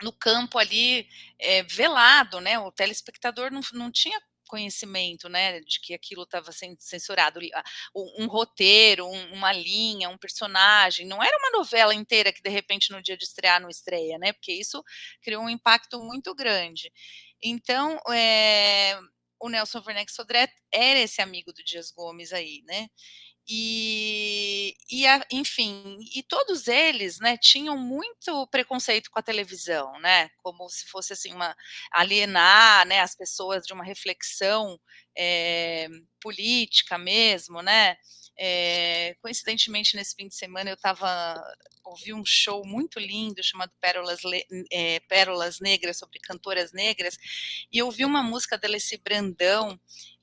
no campo ali velado, né, o telespectador não tinha conhecimento, né, de que aquilo estava sendo censurado, um roteiro, uma linha, um personagem, não era uma novela inteira que de repente no dia de estrear não estreia, né, porque isso criou um impacto muito grande. Então, o Nelson Werneck Sodré era esse amigo do Dias Gomes aí, né, enfim, e todos eles, né, tinham muito preconceito com a televisão, né, como se fosse assim alienar, né, as pessoas de uma reflexão política mesmo, né. Coincidentemente nesse fim de semana eu ouvi um show muito lindo chamado Pérolas Negras, sobre cantoras negras, e eu ouvi uma música da Alessi Brandão,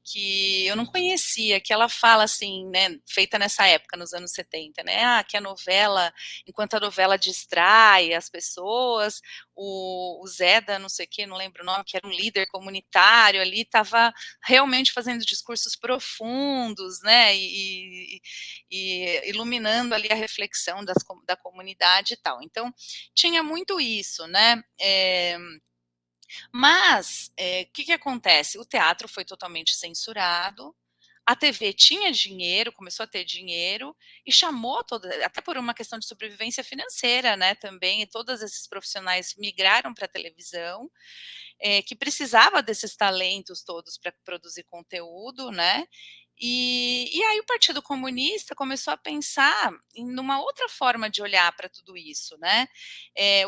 que eu não conhecia, que ela fala assim, né, feita nessa época, nos anos 70, né, que a novela, enquanto a novela distrai as pessoas, o Zeda, não sei o que, não lembro o nome, que era um líder comunitário ali, estava realmente fazendo discursos profundos, né, e iluminando ali a reflexão da comunidade e tal. Então, tinha muito isso, né, mas, o que acontece? O teatro foi totalmente censurado, a TV tinha dinheiro, começou a ter dinheiro, e chamou até por uma questão de sobrevivência financeira, né, também, e todos esses profissionais migraram para a televisão, que precisava desses talentos todos para produzir conteúdo, né, e aí o Partido Comunista começou a pensar numa outra forma de olhar para tudo isso, né.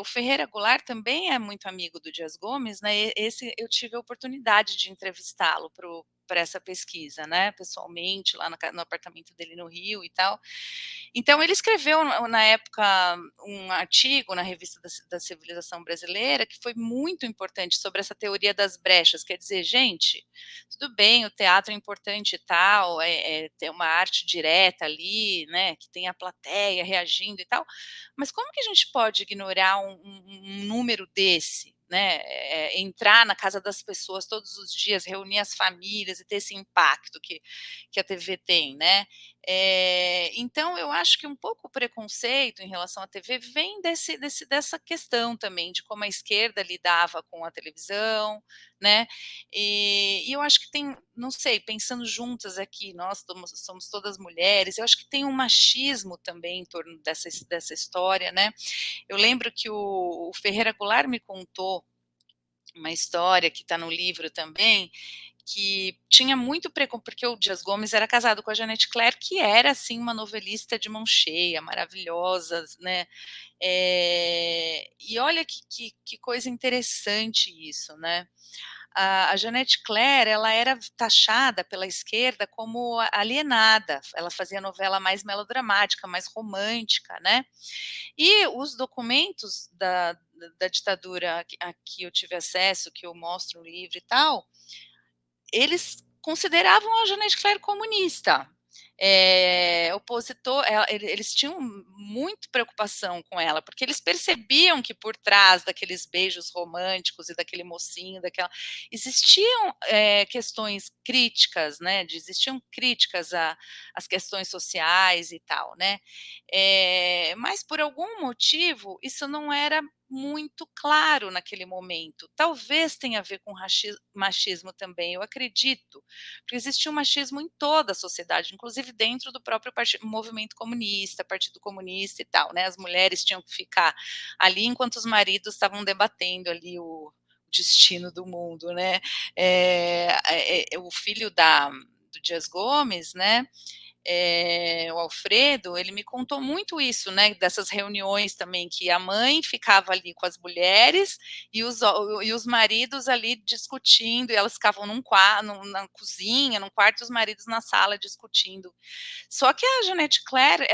O Ferreira Goulart também é muito amigo do Dias Gomes, né, esse eu tive a oportunidade de entrevistá-lo para essa pesquisa, né, pessoalmente, lá no apartamento dele no Rio e tal. Então ele escreveu na época um artigo na revista da Civilização Brasileira que foi muito importante sobre essa teoria das brechas, quer dizer, gente, tudo bem, o teatro é importante e tal, ter uma arte direta ali, né, que tem a plateia reagindo e tal, mas como que a gente pode ignorar um número desse, né, entrar na casa das pessoas todos os dias, reunir as famílias e ter esse impacto que a TV tem, né? Então eu acho que um pouco o preconceito em relação à TV vem dessa questão também de como a esquerda lidava com a televisão, né? E eu acho que tem, não sei, pensando juntas aqui, nós somos todas mulheres, eu acho que tem um machismo também em torno dessa história, né? Eu lembro que o Ferreira Goulart me contou uma história que está no livro também, que tinha muito preconceito, porque o Dias Gomes era casado com a Janete Claire, que era, assim, uma novelista de mão cheia, maravilhosa, né, e olha que coisa interessante isso, né, a Janete Claire, ela era taxada pela esquerda como alienada, ela fazia novela mais melodramática, mais romântica, né, e os documentos da ditadura a que eu tive acesso, que eu mostro no livro e tal, eles consideravam a Janete Claire comunista, opositor, eles tinham muito preocupação com ela, porque eles percebiam que por trás daqueles beijos românticos e daquele mocinho, existiam questões críticas, né, existiam críticas às questões sociais e tal, né, mas por algum motivo isso não era muito claro naquele momento. Talvez tenha a ver com machismo também, eu acredito, porque existia um machismo em toda a sociedade, inclusive dentro do próprio movimento comunista, Partido Comunista e tal, né, as mulheres tinham que ficar ali enquanto os maridos estavam debatendo ali o destino do mundo, né, o filho do Dias Gomes, né, o Alfredo, ele me contou muito isso, né, dessas reuniões também, que a mãe ficava ali com as mulheres e os maridos ali discutindo, e elas ficavam na cozinha, num quarto, e os maridos na sala discutindo. Só que a Janete Claire,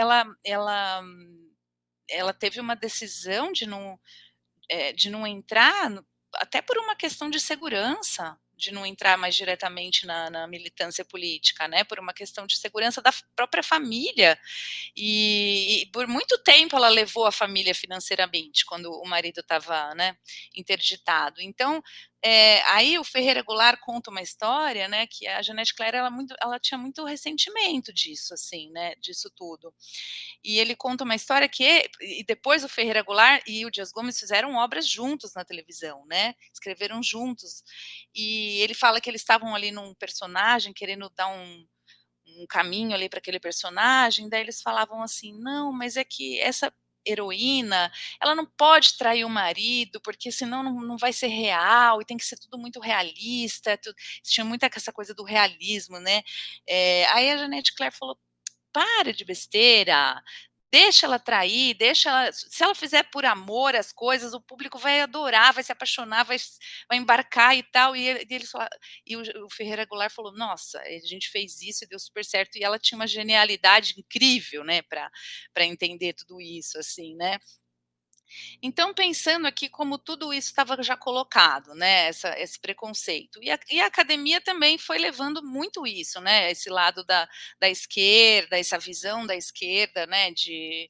ela teve uma decisão de não entrar, até por uma questão de segurança, de não entrar mais diretamente na militância política, né, por uma questão de segurança da própria família, e por muito tempo ela levou a família financeiramente, quando o marido estava, né, interditado. Então, aí o Ferreira Goulart conta uma história, né, que a Janete Claire, ela tinha muito ressentimento disso, assim, né, disso tudo. E ele conta uma história e depois o Ferreira Goulart e o Dias Gomes fizeram obras juntos na televisão, né, escreveram juntos, e ele fala que eles estavam ali num personagem, querendo dar um caminho ali para aquele personagem, daí eles falavam assim: "Não, mas é que essa heroína, ela não pode trair o marido, porque senão não vai ser real, e tem que ser tudo muito realista", tinha muita essa coisa do realismo, né. Aí a Janete Claire falou: "Para de besteira, deixa ela trair, deixa ela, se ela fizer por amor as coisas, o público vai adorar, vai se apaixonar, vai embarcar e tal", e o Ferreira Goulart falou: "Nossa, a gente fez isso e deu super certo", e ela tinha uma genialidade incrível, né, para entender tudo isso, assim, né. Então, pensando aqui como tudo isso estava já colocado, né, esse preconceito, e a academia também foi levando muito isso, né, esse lado da esquerda, essa visão da esquerda, né, de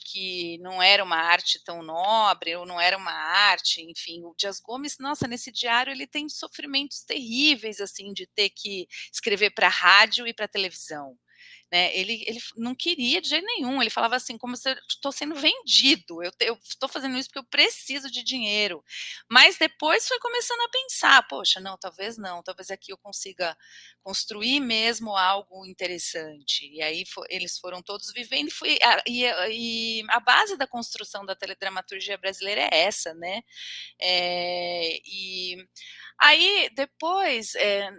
que não era uma arte tão nobre, ou não era uma arte, enfim. O Dias Gomes, nossa, nesse diário ele tem sofrimentos terríveis, assim, de ter que escrever para rádio e para televisão, né, ele não queria de jeito nenhum, ele falava assim, como se eu estou sendo vendido, eu estou fazendo isso porque eu preciso de dinheiro, mas depois foi começando a pensar, poxa, não, talvez aqui eu consiga construir mesmo algo interessante, e aí eles foram todos vivendo, e a base da construção da teledramaturgia brasileira é essa, né, e aí depois,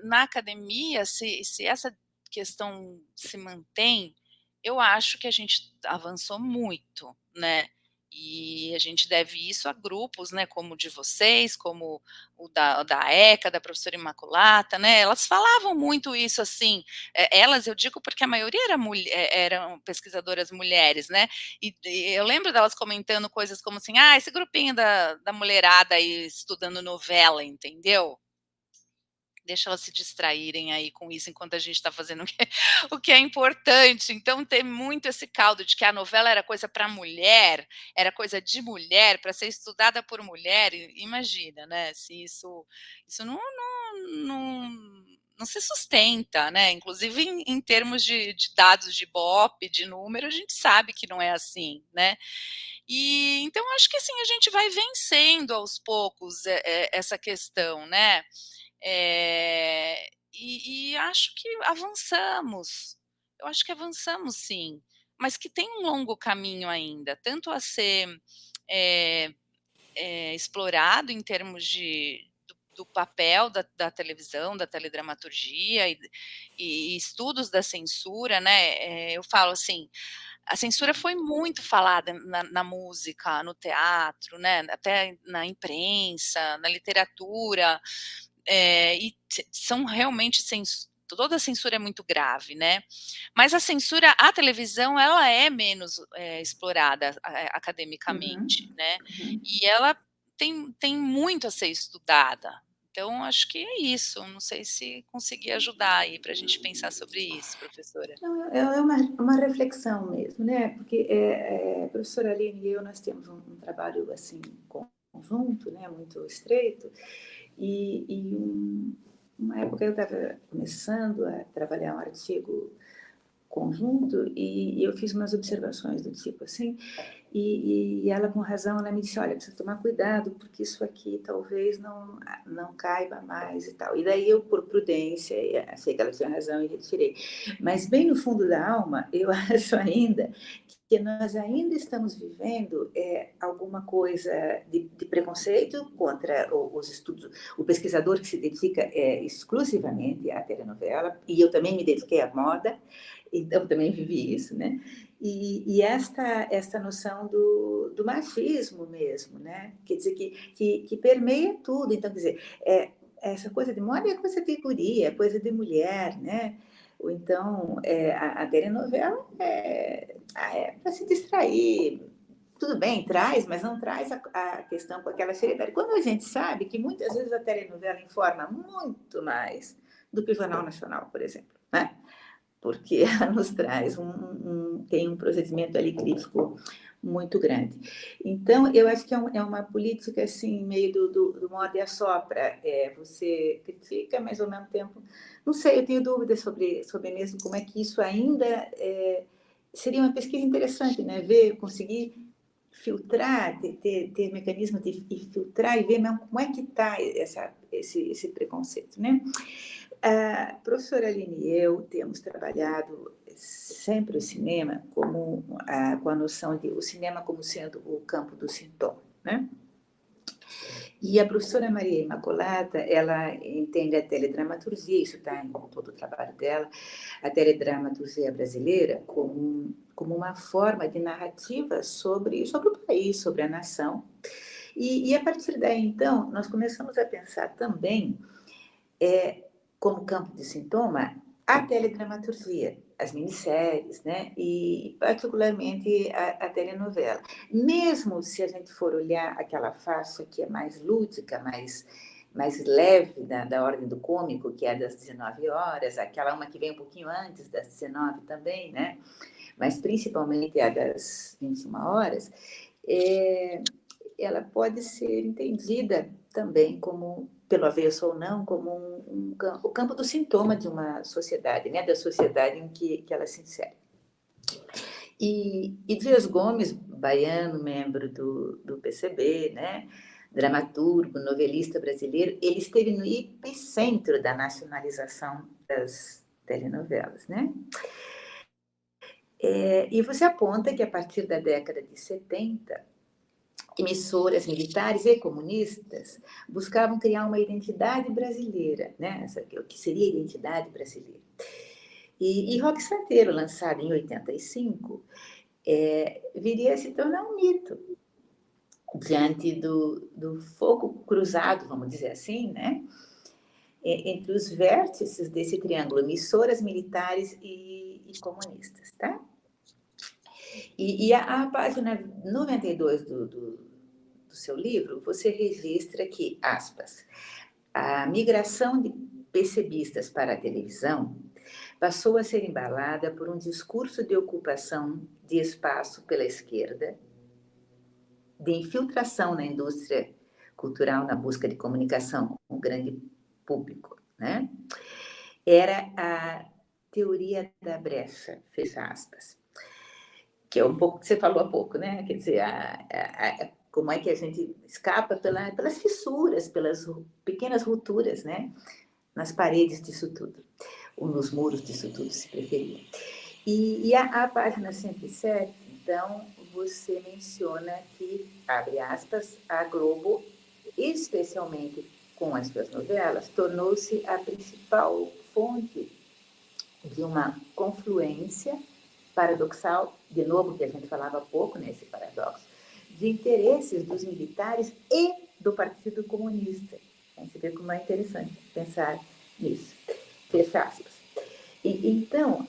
na academia, se essa questão se mantém, eu acho que a gente avançou muito, né, e a gente deve isso a grupos, né, como o de vocês, como o da ECA, da professora Imaculata, né, elas falavam muito isso, assim, elas, eu digo porque a maioria eram pesquisadoras mulheres, né, e eu lembro delas comentando coisas como assim, esse grupinho da mulherada aí estudando novela, entendeu? Deixa elas se distraírem aí com isso, enquanto a gente está fazendo o que é importante. Então, tem muito esse caldo de que a novela era coisa para mulher, era coisa de mulher, para ser estudada por mulher. Imagina, né? Se isso não se sustenta, né? Inclusive em termos de dados de Ibope, de número, a gente sabe que não é assim, né? E então acho que assim a gente vai vencendo aos poucos essa questão, né? E acho que avançamos. Eu acho que avançamos sim, mas que tem um longo caminho ainda, tanto a ser explorado em termos do papel da televisão, da teledramaturgia e estudos da censura, né? Eu falo assim, a censura foi muito falada na música, no teatro, né? Até na imprensa, na literatura. E são realmente toda a censura é muito grave, né? Mas a censura à televisão ela é menos explorada academicamente, né? E ela tem muito a ser estudada. Então, acho que é isso. Não sei se consegui ajudar aí para a gente pensar sobre isso, professora. Não, é uma reflexão mesmo, né? Porque a professora Aline e eu, nós temos um trabalho assim conjunto, né? Muito estreito. E uma época eu estava começando a trabalhar um artigo conjunto e eu fiz umas observações do tipo assim, e ela com razão, ela me disse, olha, precisa tomar cuidado, porque isso aqui talvez não caiba mais e tal. E daí eu, por prudência, achei que ela tinha razão e retirei. Mas bem no fundo da alma, eu acho ainda que nós ainda estamos vivendo alguma coisa de preconceito contra os estudos, o pesquisador que se dedica exclusivamente à telenovela, e eu também me dediquei à moda, então também vivi isso, né? E esta noção do machismo mesmo, né? Quer dizer, que permeia tudo. Então, quer dizer, essa coisa de moda é coisa de guria, é coisa de mulher, né? Ou então, a telenovela é para se distrair. Tudo bem, traz, mas não traz a questão com aquela seriedade. Quando a gente sabe que muitas vezes a telenovela informa muito mais do que o Jornal Nacional, por exemplo, né? Porque ela nos traz tem um procedimento ali crítico muito grande. Então, eu acho que é uma política assim, meio do morde e assopra. Você critica, mas ao mesmo tempo... Não sei, eu tenho dúvidas sobre mesmo como é que isso ainda... seria uma pesquisa interessante, né? Conseguir filtrar, ter mecanismo de filtrar e ver mesmo como é que está esse preconceito, né? A professora Aline e eu temos trabalhado sempre o cinema com a noção de o cinema como sendo o campo do sintoma, né? E a professora Maria Imaculata, ela entende a teledramaturgia, isso está em todo o trabalho dela, a teledramaturgia brasileira como uma forma de narrativa sobre o país, sobre a nação. E a partir daí, então, nós começamos a pensar também como campo de sintoma a teledramaturgia. as minisséries, né? E particularmente a telenovela. Mesmo se a gente for olhar aquela faixa que é mais lúdica, mais leve da ordem do cômico, que é das 19 horas, aquela uma que vem um pouquinho antes das 19 também, né? Mas principalmente a das 21 horas, ela pode ser entendida também como, pelo avesso ou não, como o campo do sintoma de uma sociedade, né? Da sociedade em que ela se insere. E Dias Gomes, baiano, membro do PCB, né? Dramaturgo, novelista brasileiro, ele esteve no epicentro da nacionalização das telenovelas, né? E você aponta que, a partir da década de 70, emissoras militares e comunistas buscavam criar uma identidade brasileira, né? O que seria a identidade brasileira. E Roque Santeiro, lançado em 85, viria a se tornar um mito diante do fogo cruzado, vamos dizer assim, né? Entre os vértices desse triângulo, emissoras militares e comunistas, tá? E a página 92 do seu livro, você registra que, aspas, a migração de PCBistas para a televisão passou a ser embalada por um discurso de ocupação de espaço pela esquerda, de infiltração na indústria cultural na busca de comunicação com o grande público, né? Era a teoria da brecha, fecha aspas, que é um pouco que você falou há pouco, né? Quer dizer, como é que a gente escapa pelas fissuras, pelas pequenas rupturas, né? Nas paredes disso tudo, ou nos muros disso tudo, se preferir. E a página 107, então, você menciona que, abre aspas, a Globo, especialmente com as suas novelas, tornou-se a principal fonte de uma confluência paradoxal, de novo, que a gente falava há pouco, né, esse paradoxo, de interesses dos militares e do Partido Comunista. Você vê como é interessante pensar nisso. Fecha aspas. Então,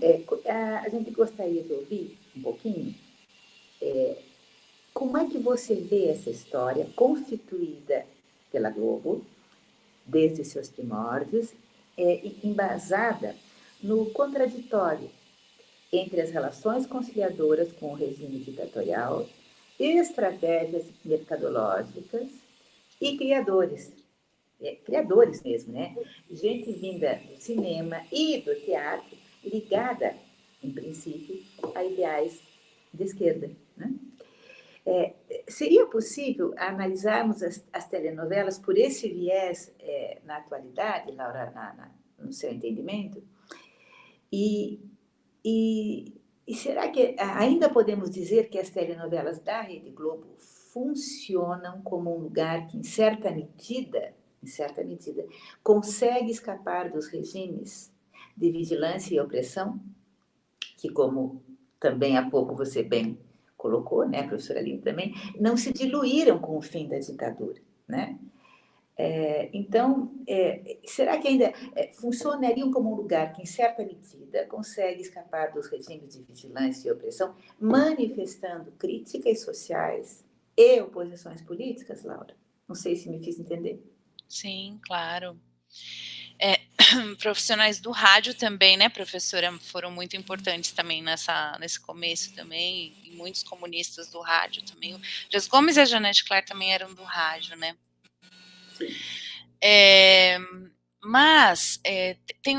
a gente gostaria de ouvir um pouquinho como é que você vê essa história constituída pela Globo, desde seus primórdios, embasada no contraditório entre as relações conciliadoras com o regime ditatorial, estratégias mercadológicas e criadores mesmo, né? Gente vinda do cinema e do teatro, ligada, em princípio, a ideais de esquerda, né? Seria possível analisarmos as telenovelas por esse viés na atualidade, Laura, no seu entendimento? E será que ainda podemos dizer que as telenovelas da Rede Globo funcionam como um lugar que, em certa medida, consegue escapar dos regimes de vigilância e opressão, que, como também há pouco você bem colocou, né, professora Aline também, não se diluíram com o fim da ditadura, né? Então, será que ainda funcionariam como um lugar que, em certa medida, consegue escapar dos regimes de vigilância e opressão, manifestando críticas sociais e oposições políticas, Laura? Não sei se me fiz entender. Sim, claro. Profissionais do rádio também, né, professora, foram muito importantes também nesse começo também, e muitos comunistas do rádio também. O Dias Gomes e a Janete Claire também eram do rádio, né? Mas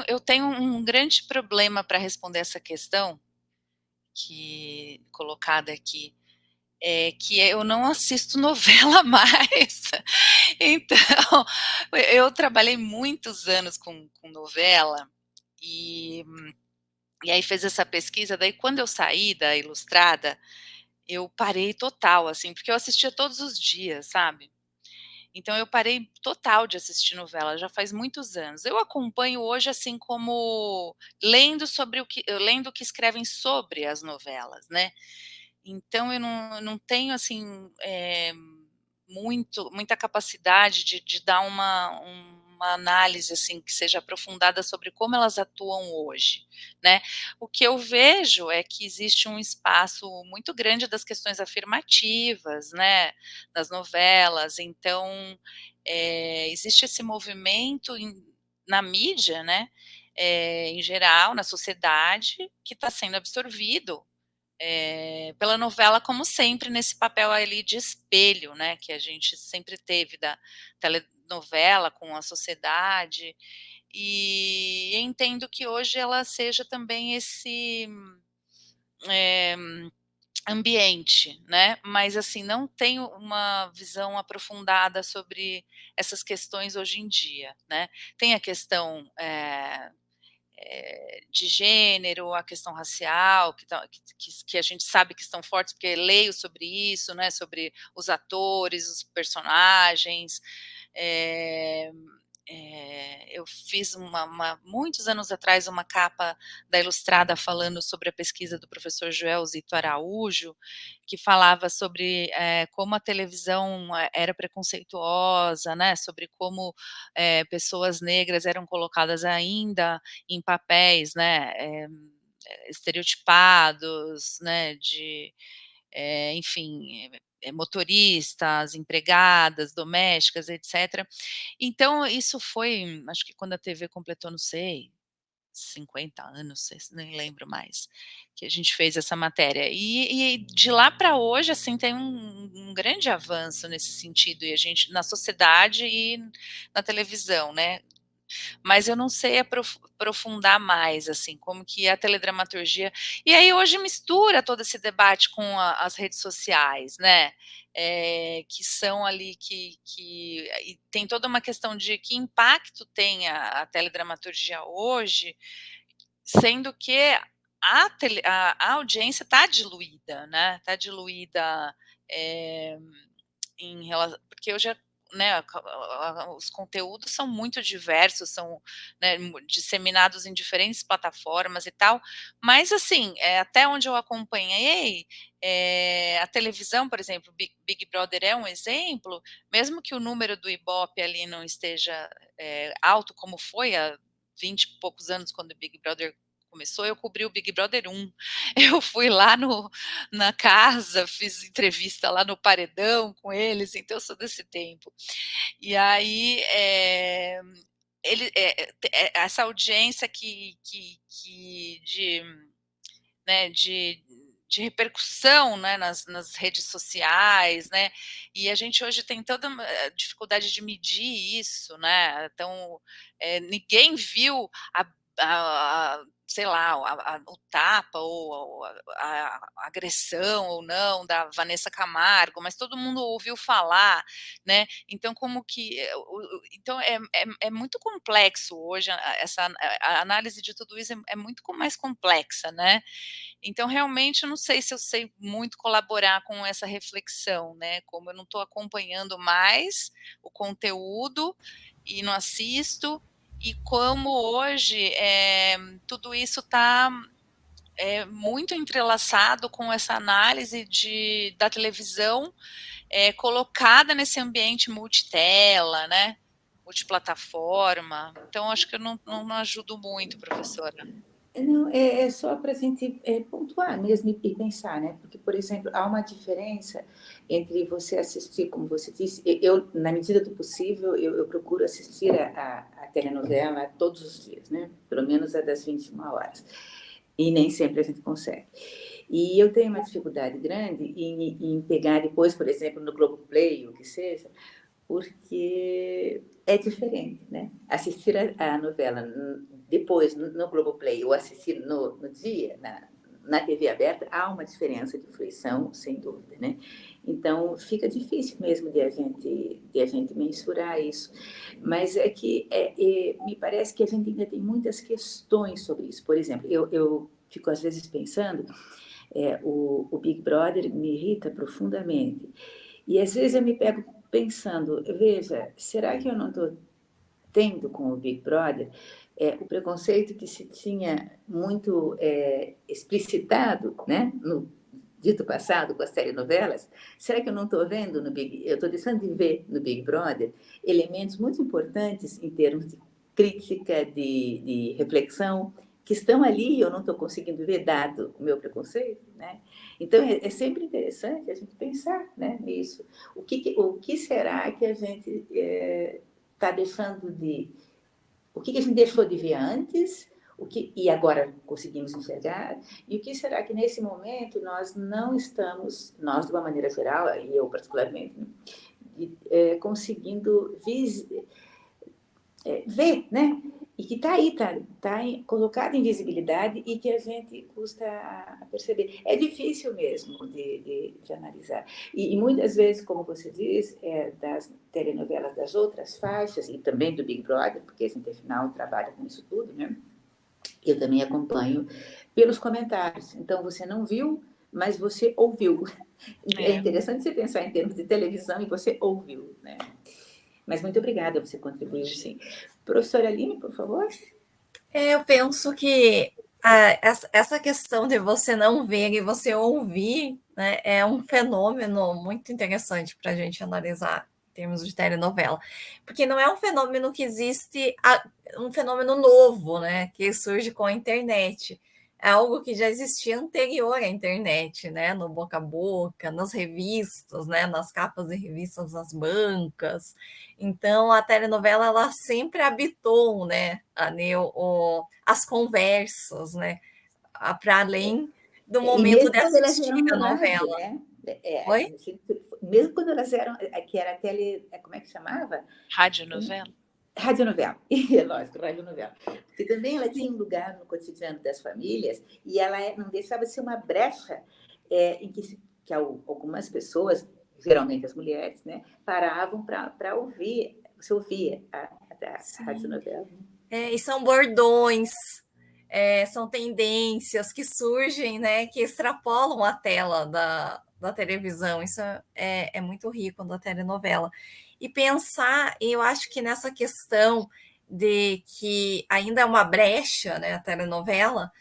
eu tenho um grande problema para responder essa questão que colocada aqui, que eu não assisto novela mais. Então, eu trabalhei muitos anos com novela e aí fez essa pesquisa, daí quando eu saí da Ilustrada, eu parei total, assim, porque eu assistia todos os dias, sabe? Então eu parei total de assistir novela, já faz muitos anos. Eu acompanho hoje, assim, como lendo o que escrevem sobre as novelas, né? Então eu não tenho, assim, muita capacidade de dar uma uma análise assim que seja aprofundada sobre como elas atuam hoje, né? O que eu vejo é que existe um espaço muito grande das questões afirmativas, né, das novelas, então existe esse movimento na mídia, né, em geral, na sociedade, que está sendo absorvido pela novela, como sempre, nesse papel ali de espelho, né, que a gente sempre teve da telenovela com a sociedade, e entendo que hoje ela seja também esse ambiente, né, mas assim, não tenho uma visão aprofundada sobre essas questões hoje em dia, né. Tem a questão de gênero, a questão racial, que a gente sabe que estão fortes, porque leio sobre isso, né, sobre os atores, os personagens. Eu fiz muitos anos atrás uma capa da Ilustrada falando sobre a pesquisa do professor Joel Zito Araújo, que falava sobre como a televisão era preconceituosa, né, sobre como pessoas negras eram colocadas ainda em papéis, né, estereotipados, né, enfim, motoristas, empregadas, domésticas, etc. Então isso foi, acho que quando a TV completou, não sei, 50 anos, nem lembro mais, que a gente fez essa matéria. E de lá para hoje, assim, tem um grande avanço nesse sentido, e a gente, na sociedade e na televisão, né? Mas eu não sei aprofundar mais, assim, como que a teledramaturgia... E aí hoje mistura todo esse debate com as redes sociais, né, que são ali, e tem toda uma questão de que impacto tem a teledramaturgia hoje, sendo que a audiência está diluída, né, está diluída porque eu já, né, os conteúdos são muito diversos, são, né, disseminados em diferentes plataformas e tal, mas assim, até onde eu acompanhei, a televisão, por exemplo, Big Brother é um exemplo, mesmo que o número do Ibope ali não esteja alto, como foi há 20 e poucos anos, quando o Big Brother começou, eu cobri o Big Brother 1, eu fui lá na casa, fiz entrevista lá no paredão com eles, então eu sou desse tempo. E aí, essa audiência né, de repercussão, né, nas redes sociais, né, e a gente hoje tem toda uma dificuldade de medir isso, né, então ninguém viu sei lá, o tapa ou a agressão ou não da Vanessa Camargo, mas todo mundo ouviu falar, né, então como que, então é muito complexo hoje, a análise de tudo isso é muito mais complexa, né, então realmente eu não sei se eu sei muito colaborar com essa reflexão, né, como eu não estou acompanhando mais o conteúdo e não assisto, e como hoje tudo isso está muito entrelaçado com essa análise da televisão colocada nesse ambiente multitela, né, multiplataforma. Então, acho que eu não ajudo muito, professora. Não, é só para a gente pontuar mesmo e pensar, né? Porque, por exemplo, há uma diferença entre você assistir, como você disse, eu, na medida do possível, eu procuro assistir a telenovela todos os dias, né? Pelo menos a das 21 horas. E nem sempre a gente consegue. E eu tenho uma dificuldade grande em pegar depois, por exemplo, no Globoplay, o que seja, porque é diferente, né? Assistir a novela depois no Globoplay ou assistir no dia, na TV aberta, há uma diferença de fruição, sem dúvida, né? Então, fica difícil mesmo de a gente mensurar isso. Mas é que me parece que a gente ainda tem muitas questões sobre isso. Por exemplo, eu fico às vezes pensando, o Big Brother me irrita profundamente. E às vezes eu me pego pensando, veja, será que eu não estou tendo com o Big Brother o preconceito que se tinha muito explicitado, né, dito passado com as telenovelas, será que eu não estou vendo eu estou deixando de ver no Big Brother elementos muito importantes em termos de crítica, de reflexão, que estão ali e eu não estou conseguindo ver, dado o meu preconceito, né? Então, é sempre interessante a gente pensar, né, nisso. O que será que a gente está deixando de... O que a gente deixou de ver antes, e agora conseguimos enxergar, e o que será que nesse momento nós não estamos, nós de uma maneira geral, e eu particularmente, conseguindo ver, né? E que está aí, está colocado em visibilidade e que a gente custa a perceber. É difícil mesmo de analisar. E muitas vezes, como você diz, das telenovelas das outras faixas, e também do Big Brother, porque a gente, afinal, trabalha com isso tudo, né? Eu também acompanho pelos comentários. Então, você não viu, mas você ouviu. É interessante você pensar em termos de televisão e você ouviu, né? Mas muito obrigada, você contribuiu, sim. Professora Aline, por favor. Eu penso que essa questão de você não ver e você ouvir, né, é um fenômeno muito interessante para a gente analisar em termos de telenovela. Porque não é um fenômeno que existe, um fenômeno novo, né, que surge com a internet. É algo que já existia anterior à internet, né? No boca a boca, nas revistas, né? Nas capas de revistas, nas bancas. Então, a telenovela ela sempre habitou, né? As conversas, né? Para além do momento de assistir a novela. Né? Oi? Mesmo quando elas eram, que era como é que chamava? Radionovela. Radionovela, lógico, radionovela. Porque também ela tinha um lugar no cotidiano das famílias e ela não deixava de ser uma brecha em que algumas pessoas, geralmente as mulheres, né, paravam para ouvir, você ouvia a radionovela. E são bordões, são tendências que surgem, né, que extrapolam a tela da televisão. Isso é muito rico da telenovela. E pensar, eu acho que nessa questão de que ainda é uma brecha, né, a telenovela,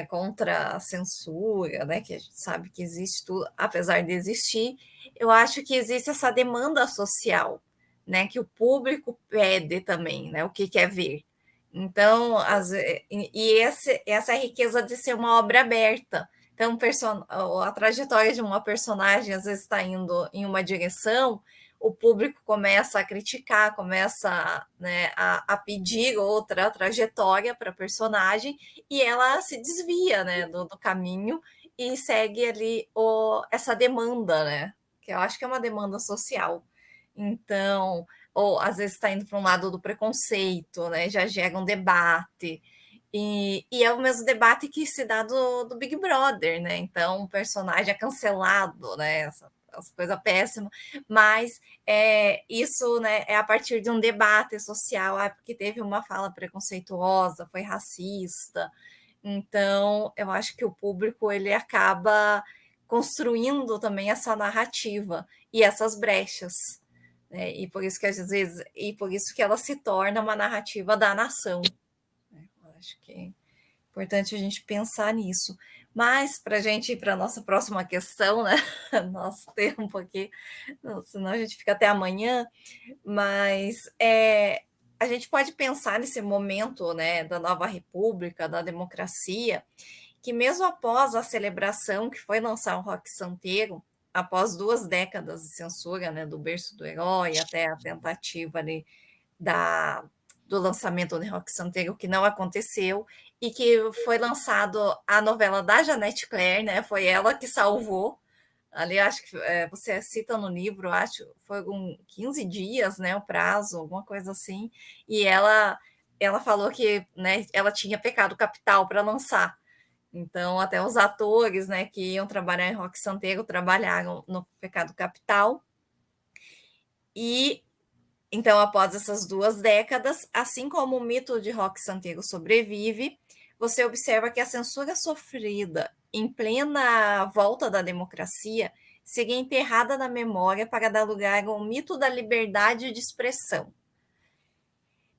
contra a censura, né, que a gente sabe que existe tudo, apesar de existir, eu acho que existe essa demanda social, né, que o público pede também, né, o que quer ver. Então, essa é a riqueza de ser uma obra aberta. Então, a trajetória de uma personagem às vezes está indo em uma direção, o público começa a criticar, começa, né, a pedir outra trajetória para a personagem e ela se desvia, né, do caminho e segue ali essa demanda, né, que eu acho que é uma demanda social. Então, ou às vezes está indo para um lado do preconceito, né, já gera um debate. E é o mesmo debate que se dá do Big Brother, né? Então, o personagem é cancelado, né? Essa coisa péssima, mas isso, né, é a partir de um debate social, porque teve uma fala preconceituosa, foi racista. Então, eu acho que o público ele acaba construindo também essa narrativa e essas brechas, né? E por isso que às vezes, e por isso que ela se torna uma narrativa da nação. Acho que é importante a gente pensar nisso. Mas, para a gente ir para a nossa próxima questão, né? Nosso tempo aqui, senão a gente fica até amanhã, mas a gente pode pensar nesse momento, né, da nova república, da democracia, que mesmo após a celebração que foi lançar o Rock Santeiro, após 2 décadas de censura, né, do Berço do Herói até a tentativa ali do lançamento do Rock Santeiro, que não aconteceu, e que foi lançado a novela da Janete Claire, né? Foi ela que salvou. Ali, acho que você cita no livro, acho foi 15 dias, né? O prazo, alguma coisa assim. E ela falou que, né, ela tinha pecado capital para lançar. Então, até os atores, né, que iam trabalhar em Rock Santeiro trabalharam no pecado capital. E então, após essas 2 décadas, assim como o mito de Rock Santeiro sobrevive, você observa que a censura sofrida em plena volta da democracia seria enterrada na memória para dar lugar ao mito da liberdade de expressão.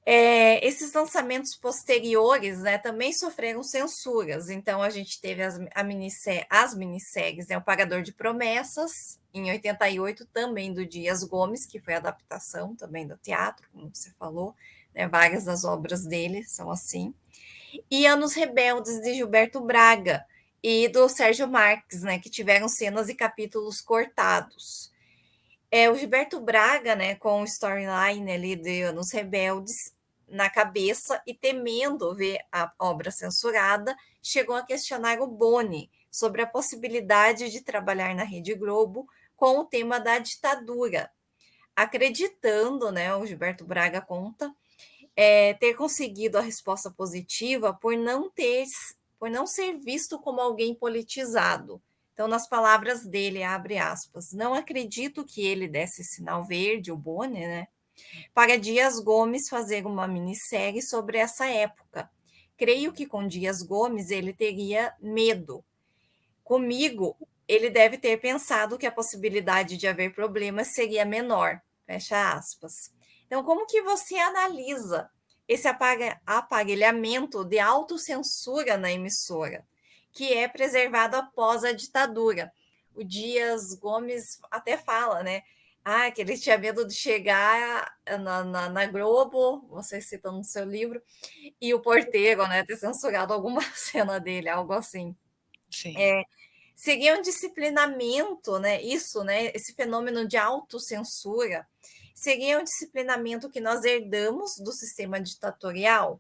Esses lançamentos posteriores, né, também sofreram censuras. Então, a gente teve as minisséries, né, O Pagador de Promessas, em 88, também do Dias Gomes, que foi adaptação também do teatro, como você falou, né, várias das obras dele são assim. E Anos Rebeldes, de Gilberto Braga, e do Sérgio Marques, né, que tiveram cenas e capítulos cortados. O Gilberto Braga, né, com o storyline ali de Anos Rebeldes na cabeça e temendo ver a obra censurada, chegou a questionar o Boni sobre a possibilidade de trabalhar na Rede Globo com o tema da ditadura, acreditando, né, o Gilberto Braga conta, ter conseguido a resposta positiva por não ser visto como alguém politizado. Então, nas palavras dele, abre aspas, não acredito que ele desse sinal verde, o Boni, né, para Dias Gomes fazer uma minissérie sobre essa época. Creio que com Dias Gomes ele teria medo. Comigo, ele deve ter pensado que a possibilidade de haver problemas seria menor. Fecha aspas. Então, como que você analisa esse aparelhamento de autocensura na emissora, que é preservado após a ditadura? O Dias Gomes até fala, né? Que ele tinha medo de chegar na Globo, você cita no seu livro, e o porteiro, né, ter censurado alguma cena dele, algo assim. Sim. Seria um disciplinamento, né? Isso, né? Esse fenômeno de autocensura seria um disciplinamento que nós herdamos do sistema ditatorial.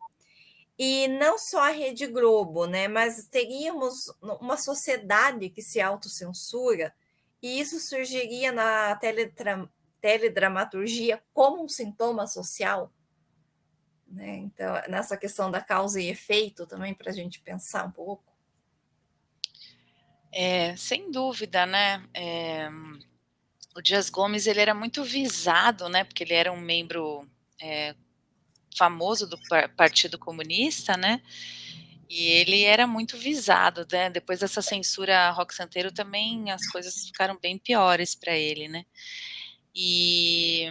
E não só a Rede Globo, né? Mas teríamos uma sociedade que se autocensura, e isso surgiria na teledramaturgia como um sintoma social, né? Então, nessa questão da causa e efeito também, para a gente pensar um pouco. Sem dúvida, né? O Dias Gomes, ele era muito visado, né? Porque ele era um membro famoso do Partido Comunista, né? E ele era muito visado, né? Depois dessa censura Roque Santeiro também as coisas ficaram bem piores para ele, né? E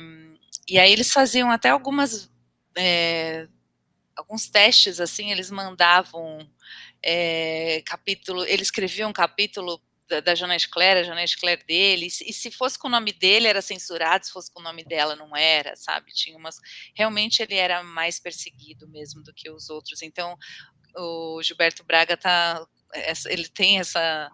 aí eles faziam até alguns testes, assim, eles mandavam capítulo, ele escrevia um capítulo da Jeanette Claire, a Jeanette Claire dele, e se fosse com o nome dele era censurado, se fosse com o nome dela não era, sabe? Tinha realmente ele era mais perseguido mesmo do que os outros. Então o Gilberto Braga ele tem essa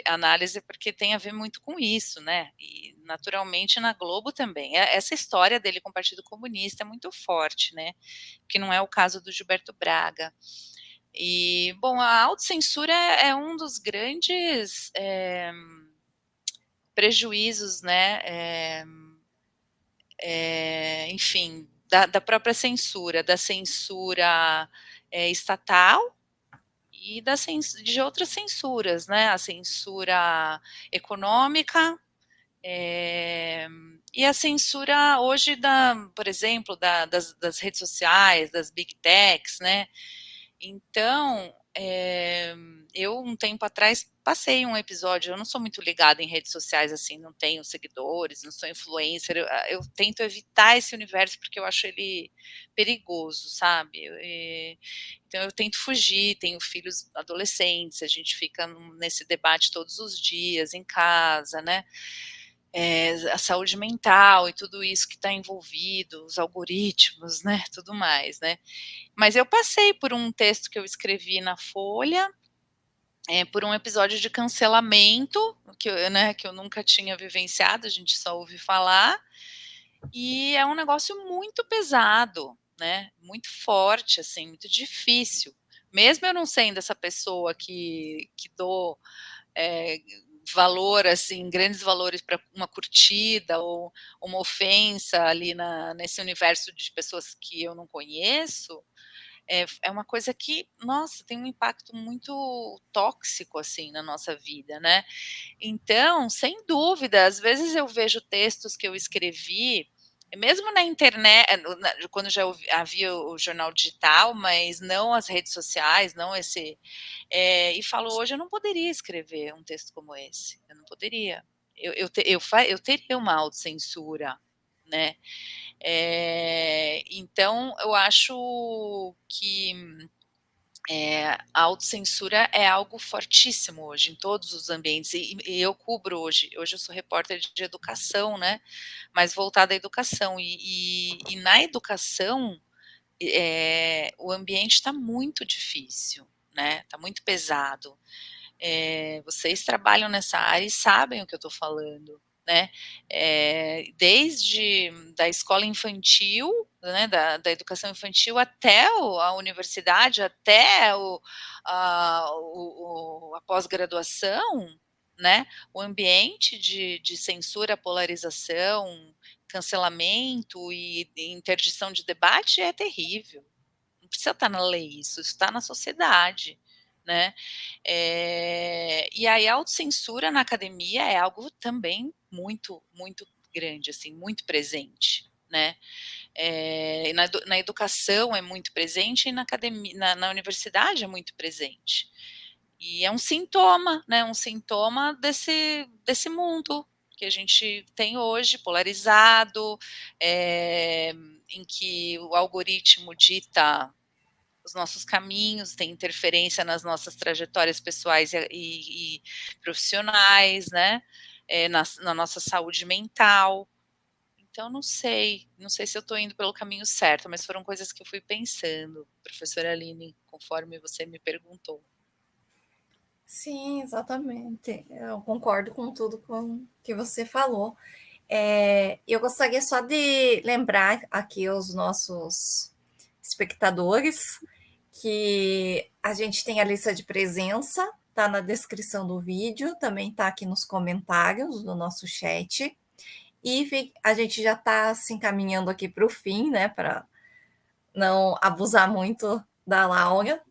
análise porque tem a ver muito com isso, né? E naturalmente na Globo também. Essa história dele com o Partido Comunista é muito forte, né? Que não é o caso do Gilberto Braga. E, bom, a autocensura é um dos grandes prejuízos, né? Enfim, da própria censura, da censura estatal e de outras censuras, né? A censura econômica e a censura hoje por exemplo, das redes sociais, das big techs, né? Então, eu um tempo atrás passei um episódio, eu não sou muito ligada em redes sociais, assim, não tenho seguidores, não sou influencer, eu tento evitar esse universo porque eu acho ele perigoso, sabe? Então eu tento fugir, tenho filhos adolescentes, a gente fica nesse debate todos os dias em casa, né? A saúde mental e tudo isso que está envolvido, os algoritmos, né, tudo mais, né. Mas eu passei por um texto que eu escrevi na Folha, por um episódio de cancelamento, que eu nunca tinha vivenciado, a gente só ouve falar, e é um negócio muito pesado, né, muito forte, assim, muito difícil. Mesmo eu não sendo essa pessoa que dou valor, assim, grandes valores para uma curtida ou uma ofensa ali nesse universo de pessoas que eu não conheço, é uma coisa que, nossa, tem um impacto muito tóxico, assim, na nossa vida, né? Então, sem dúvida, às vezes eu vejo textos que eu escrevi, mesmo na internet, quando já havia o jornal digital, mas não as redes sociais, não e falo, hoje eu não poderia escrever um texto como esse, eu não poderia. Eu teria uma autocensura, né? Então, eu acho que a autocensura é algo fortíssimo hoje, em todos os ambientes, e eu cubro hoje eu sou repórter de educação, né, mas voltada à educação, e na educação, o ambiente está muito difícil, né, está muito pesado. Vocês trabalham nessa área e sabem o que eu estou falando, né, desde da escola infantil, né, da educação infantil até a universidade, até a pós-graduação, né, o ambiente de censura, polarização, cancelamento e interdição de debate é terrível. Não precisa estar na lei isso está na sociedade, né. E aí a autocensura na academia é algo também muito, muito grande, assim, muito presente, né. Na educação é muito presente e na universidade é muito presente. E é um sintoma, né, um sintoma desse mundo que a gente tem hoje, polarizado, em que o algoritmo dita os nossos caminhos, tem interferência nas nossas trajetórias pessoais e profissionais, né, na nossa saúde mental. Então não sei se eu estou indo pelo caminho certo, mas foram coisas que eu fui pensando, professora Aline, conforme você me perguntou. Sim, exatamente. Eu concordo com tudo que você falou. Eu gostaria só de lembrar aqui aos nossos espectadores que a gente tem a lista de presença, está na descrição do vídeo, também está aqui nos comentários do nosso chat. E a gente já está se encaminhando aqui para o fim, né, para não abusar muito da Laura.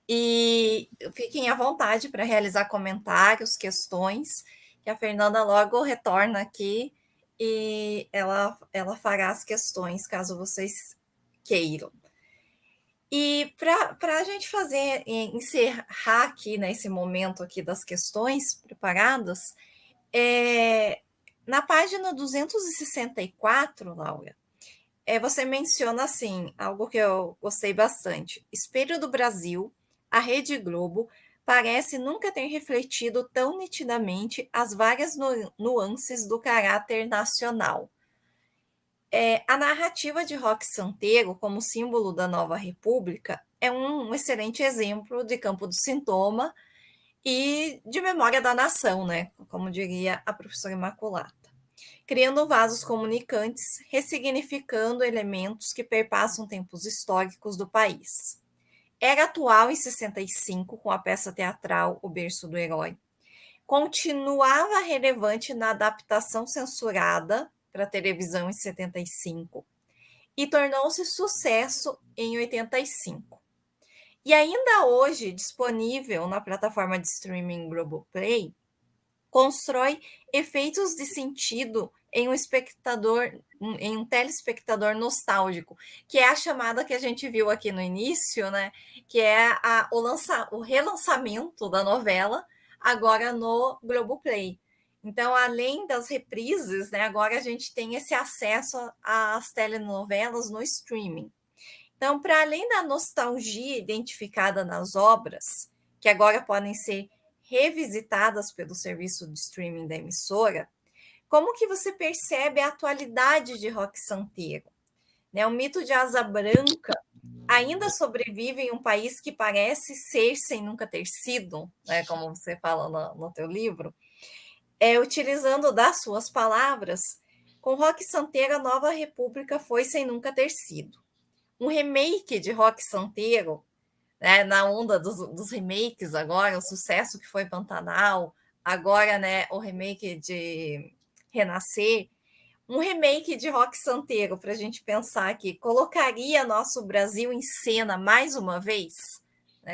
E fiquem à vontade para realizar comentários, questões, que a Fernanda logo retorna aqui e ela fará as questões, caso vocês queiram. E para a gente encerrar aqui nesse momento aqui das questões preparadas, na página 264, Laura, você menciona assim, algo que eu gostei bastante. Espelho do Brasil, a Rede Globo parece nunca ter refletido tão nitidamente as várias nuances do caráter nacional. A narrativa de Roque Santeiro, como símbolo da nova república, é um excelente exemplo de campo do sintoma e de memória da nação, né? Como diria a professora Imaculata. Criando vasos comunicantes, ressignificando elementos que perpassam tempos históricos do país. Era atual em 65, com a peça teatral O Berço do Herói. Continuava relevante na adaptação censurada para televisão em 75 e tornou-se sucesso em 85. E ainda hoje, disponível na plataforma de streaming Globoplay, constrói efeitos de sentido em um telespectador nostálgico, que é a chamada que a gente viu aqui no início, né? Que é o relançamento da novela agora no Globoplay. Então, além das reprises, né, agora a gente tem esse acesso às telenovelas no streaming. Então, para além da nostalgia identificada nas obras, que agora podem ser revisitadas pelo serviço de streaming da emissora, como que você percebe a atualidade de Roque Santeiro? O mito de asa branca ainda sobrevive em um país que parece ser sem nunca ter sido, né, como você fala no teu livro, utilizando das suas palavras, com Roque Santeiro a nova república foi sem nunca ter sido. Um remake de Roque Santeiro, né, na onda dos remakes agora, o sucesso que foi Pantanal, agora, né, o remake de Renascer, um remake de Roque Santeiro, para a gente pensar aqui, colocaria nosso Brasil em cena mais uma vez? Para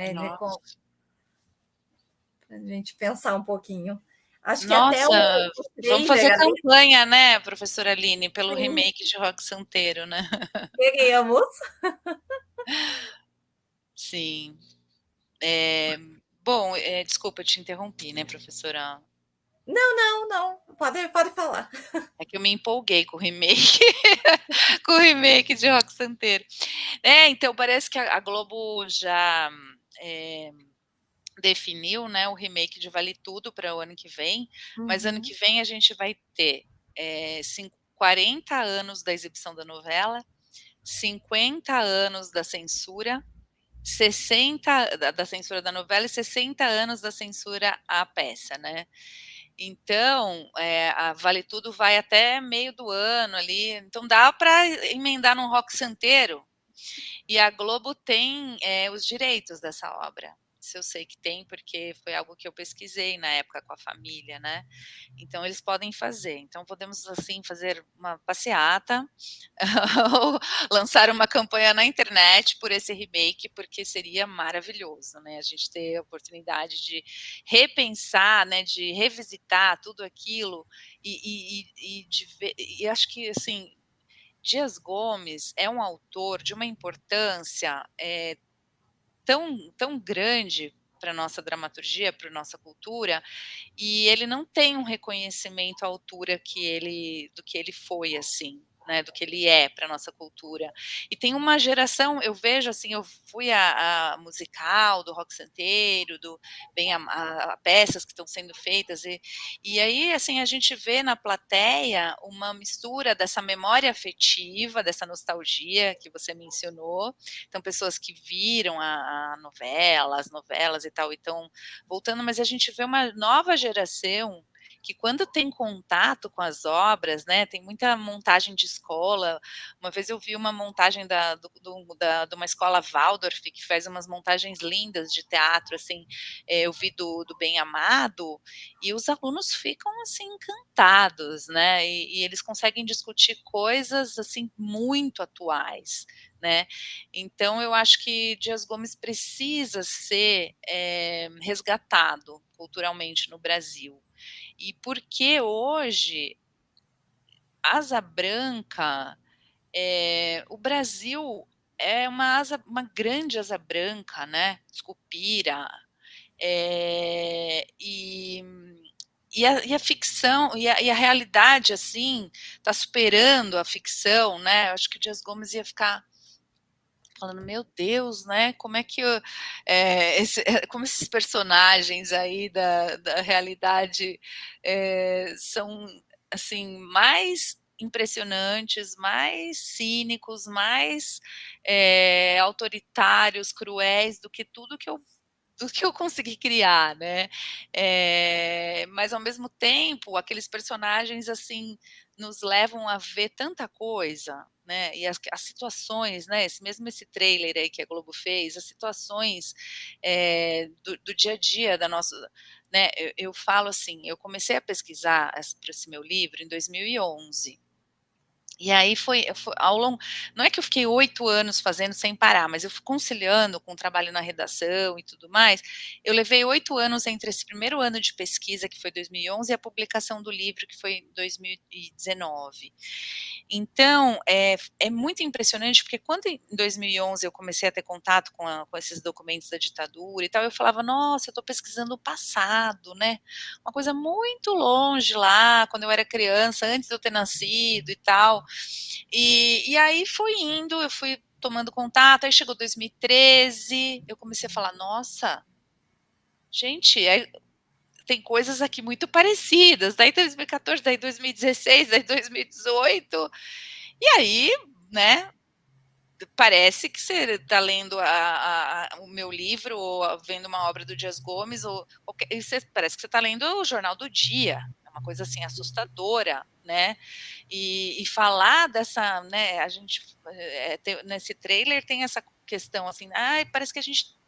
a gente pensar um pouquinho. Acho que Nossa, até vamos fazer campanha, né, professora Aline, pelo remake de Roque Santeiro, né? Queremos. Sim. Bom, desculpa, eu te interrompi, né, professora? Não. Pode falar. É que eu me empolguei com o remake, com o remake de Rock Santeiro. Então parece que a Globo já definiu, né, o remake de Vale Tudo para o ano que vem, mas ano que vem a gente vai ter 40 anos da exibição da novela, 50 anos da censura, 60 da censura da novela e 60 anos da censura à peça, né? Então, a Vale Tudo vai até meio do ano ali, então dá para emendar num Rock Santeiro. E a Globo tem os direitos dessa obra. Isso eu sei que tem, porque foi algo que eu pesquisei na época com a família, né? Então, eles podem fazer. Então, podemos, assim, fazer uma passeata ou lançar uma campanha na internet por esse remake, porque seria maravilhoso, né? A gente ter a oportunidade de repensar, né? De revisitar tudo aquilo e de ver. E acho que, assim, Dias Gomes é um autor de uma importância tão grande para a nossa dramaturgia, para a nossa cultura, e ele não tem um reconhecimento à altura do que ele foi, assim, né, do que ele é para a nossa cultura. E tem uma geração, eu vejo assim, eu fui a musical do Rock Santeiro, a peças que estão sendo feitas, e aí assim, a gente vê na plateia uma mistura dessa memória afetiva, dessa nostalgia que você mencionou, então pessoas que viram a novela, as novelas e tal, e estão voltando, mas a gente vê uma nova geração que quando tem contato com as obras, né, tem muita montagem de escola. Uma vez eu vi uma montagem de uma escola Waldorf, que faz umas montagens lindas de teatro, assim, eu vi do Bem Amado, e os alunos ficam, assim, encantados, né, e eles conseguem discutir coisas, assim, muito atuais, né. Então eu acho que Dias Gomes precisa ser resgatado culturalmente no Brasil. E porque hoje Asa Branca, o Brasil é uma grande asa branca, né, Sucupira, e a ficção, e a realidade, assim, está superando a ficção, né, eu acho que o Dias Gomes ia ficar falando, meu Deus, né, como é que como esses personagens aí da realidade são, assim, mais impressionantes, mais cínicos, mais autoritários, cruéis do que tudo do que eu consegui criar, né? Mas ao mesmo tempo, aqueles personagens assim nos levam a ver tanta coisa, né? E as situações, né? Esse trailer aí que a Globo fez, as situações do dia a dia da nossa, né? Eu falo assim, eu comecei a pesquisar para esse meu livro em 2011. E aí foi ao longo, não é que eu fiquei 8 anos fazendo sem parar, mas eu fui conciliando com o trabalho na redação e tudo mais, eu levei 8 anos entre esse primeiro ano de pesquisa, que foi 2011, e a publicação do livro, que foi em 2019. Então, é muito impressionante, porque quando em 2011 eu comecei a ter contato com esses documentos da ditadura e tal, eu falava, nossa, eu estou pesquisando o passado, né, uma coisa muito longe lá, quando eu era criança, antes de eu ter nascido e tal. E aí foi indo, eu fui tomando contato, aí chegou 2013, eu comecei a falar, nossa, gente, tem coisas aqui muito parecidas, daí 2014, daí 2016, daí 2018, e aí, né, parece que você está lendo o meu livro, ou vendo uma obra do Dias Gomes, parece que você está lendo o Jornal do Dia, é uma coisa assim assustadora, né? E falar dessa, né? A gente nesse trailer tem essa questão assim, parece que a gente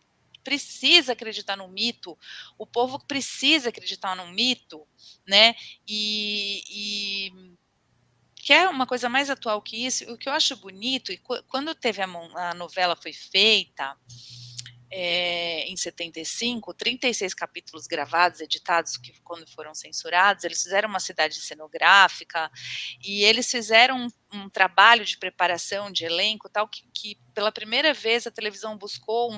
precisa acreditar no mito, o povo precisa acreditar no mito, né? E que é uma coisa mais atual que isso, o que eu acho bonito, e quando teve a novela foi feita, em 75, 36 capítulos gravados, editados, que quando foram censurados, eles fizeram uma cidade cenográfica, e eles fizeram um trabalho de preparação de elenco, tal, que pela primeira vez a televisão buscou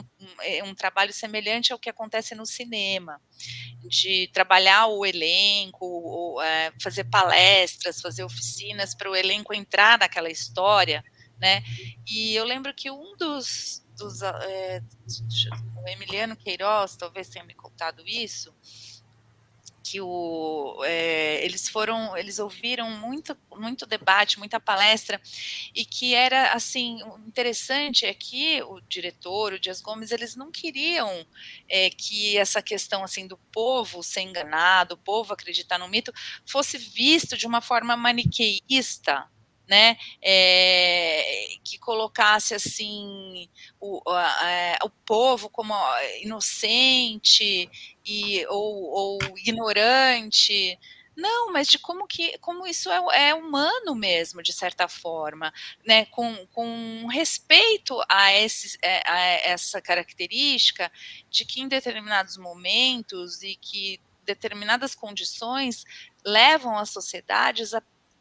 um trabalho semelhante ao que acontece no cinema, de trabalhar o elenco, fazer palestras, fazer oficinas para o elenco entrar naquela história, né? E eu lembro que um dos o Emiliano Queiroz talvez tenha me contado isso, que eles ouviram muito debate, muita palestra, e que era assim, interessante é que o diretor, o Dias Gomes, eles não queriam que essa questão assim do povo ser enganado, o povo acreditar no mito, fosse visto de uma forma maniqueísta, né, que colocasse assim o povo como inocente ou ignorante. Não, mas de como isso é humano mesmo, de certa forma, né, com respeito a essa característica de que em determinados momentos e que determinadas condições levam as sociedades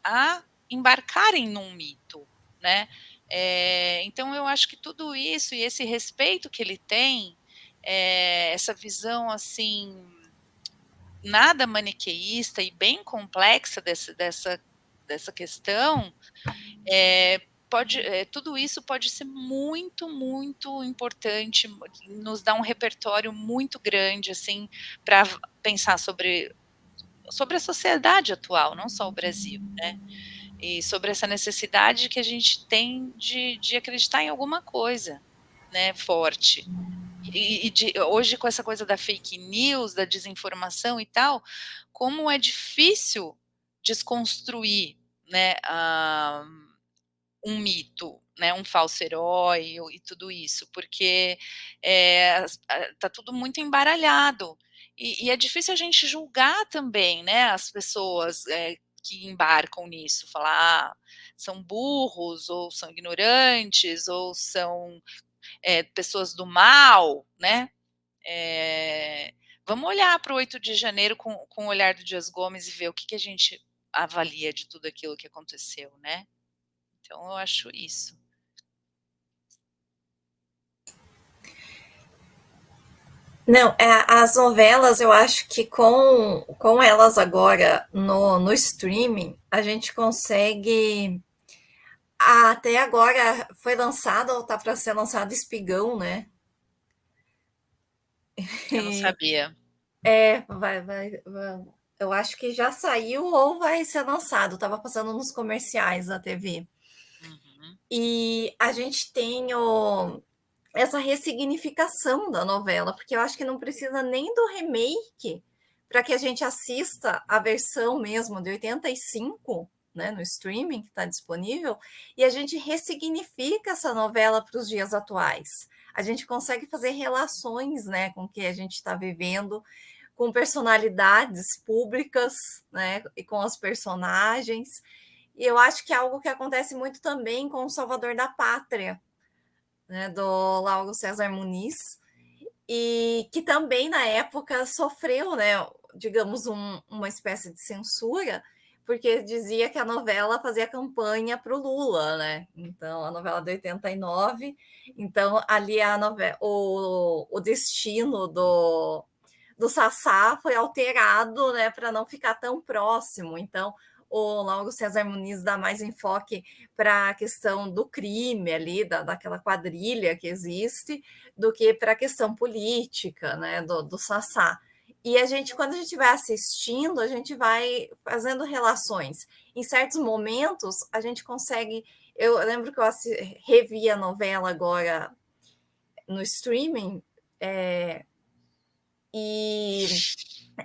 a embarcarem num mito, né? Então eu acho que tudo isso e esse respeito que ele tem, essa visão assim nada maniqueísta e bem complexa dessa questão, tudo isso pode ser muito, muito importante, nos dá um repertório muito grande assim para pensar sobre a sociedade atual, não só o Brasil, né? E sobre essa necessidade que a gente tem de acreditar em alguma coisa, né, forte. Hoje, com essa coisa da fake news, da desinformação e tal, como é difícil desconstruir, né, um mito, né, um falso herói e tudo isso, porque está tudo muito embaralhado. E é difícil a gente julgar também, né, as pessoas que embarcam nisso, falar são burros, ou são ignorantes, ou são pessoas do mal, né? Vamos olhar para o 8 de janeiro com o olhar do Dias Gomes e ver o que a gente avalia de tudo aquilo que aconteceu, né? Então, eu acho isso. Não, as novelas, eu acho que com elas agora no streaming, a gente consegue. Até agora foi lançado, ou tá para ser lançado Espigão, né? Eu não sabia. Vai. Eu acho que já saiu ou vai ser lançado. Tava passando nos comerciais da TV. Uhum. E a gente tem essa ressignificação da novela, porque eu acho que não precisa nem do remake para que a gente assista a versão mesmo de 85, né, no streaming que está disponível, e a gente ressignifica essa novela para os dias atuais. A gente consegue fazer relações, né, com o que a gente está vivendo, com personalidades públicas, né, e com os personagens. E eu acho que é algo que acontece muito também com o Salvador da Pátria, né, do Lauro César Muniz, e que também na época sofreu, né, digamos, uma espécie de censura, porque dizia que a novela fazia campanha para o Lula, né? Então, a novela de 89, então ali o destino do Sassá foi alterado, né, para não ficar tão próximo. Então, o Lauro César Muniz dá mais enfoque para a questão do crime ali, daquela quadrilha que existe, do que para a questão política, né, do Sassá. E a gente, quando a gente vai assistindo, a gente vai fazendo relações. Em certos momentos, a gente consegue. Eu lembro que eu revi a novela agora no streaming, e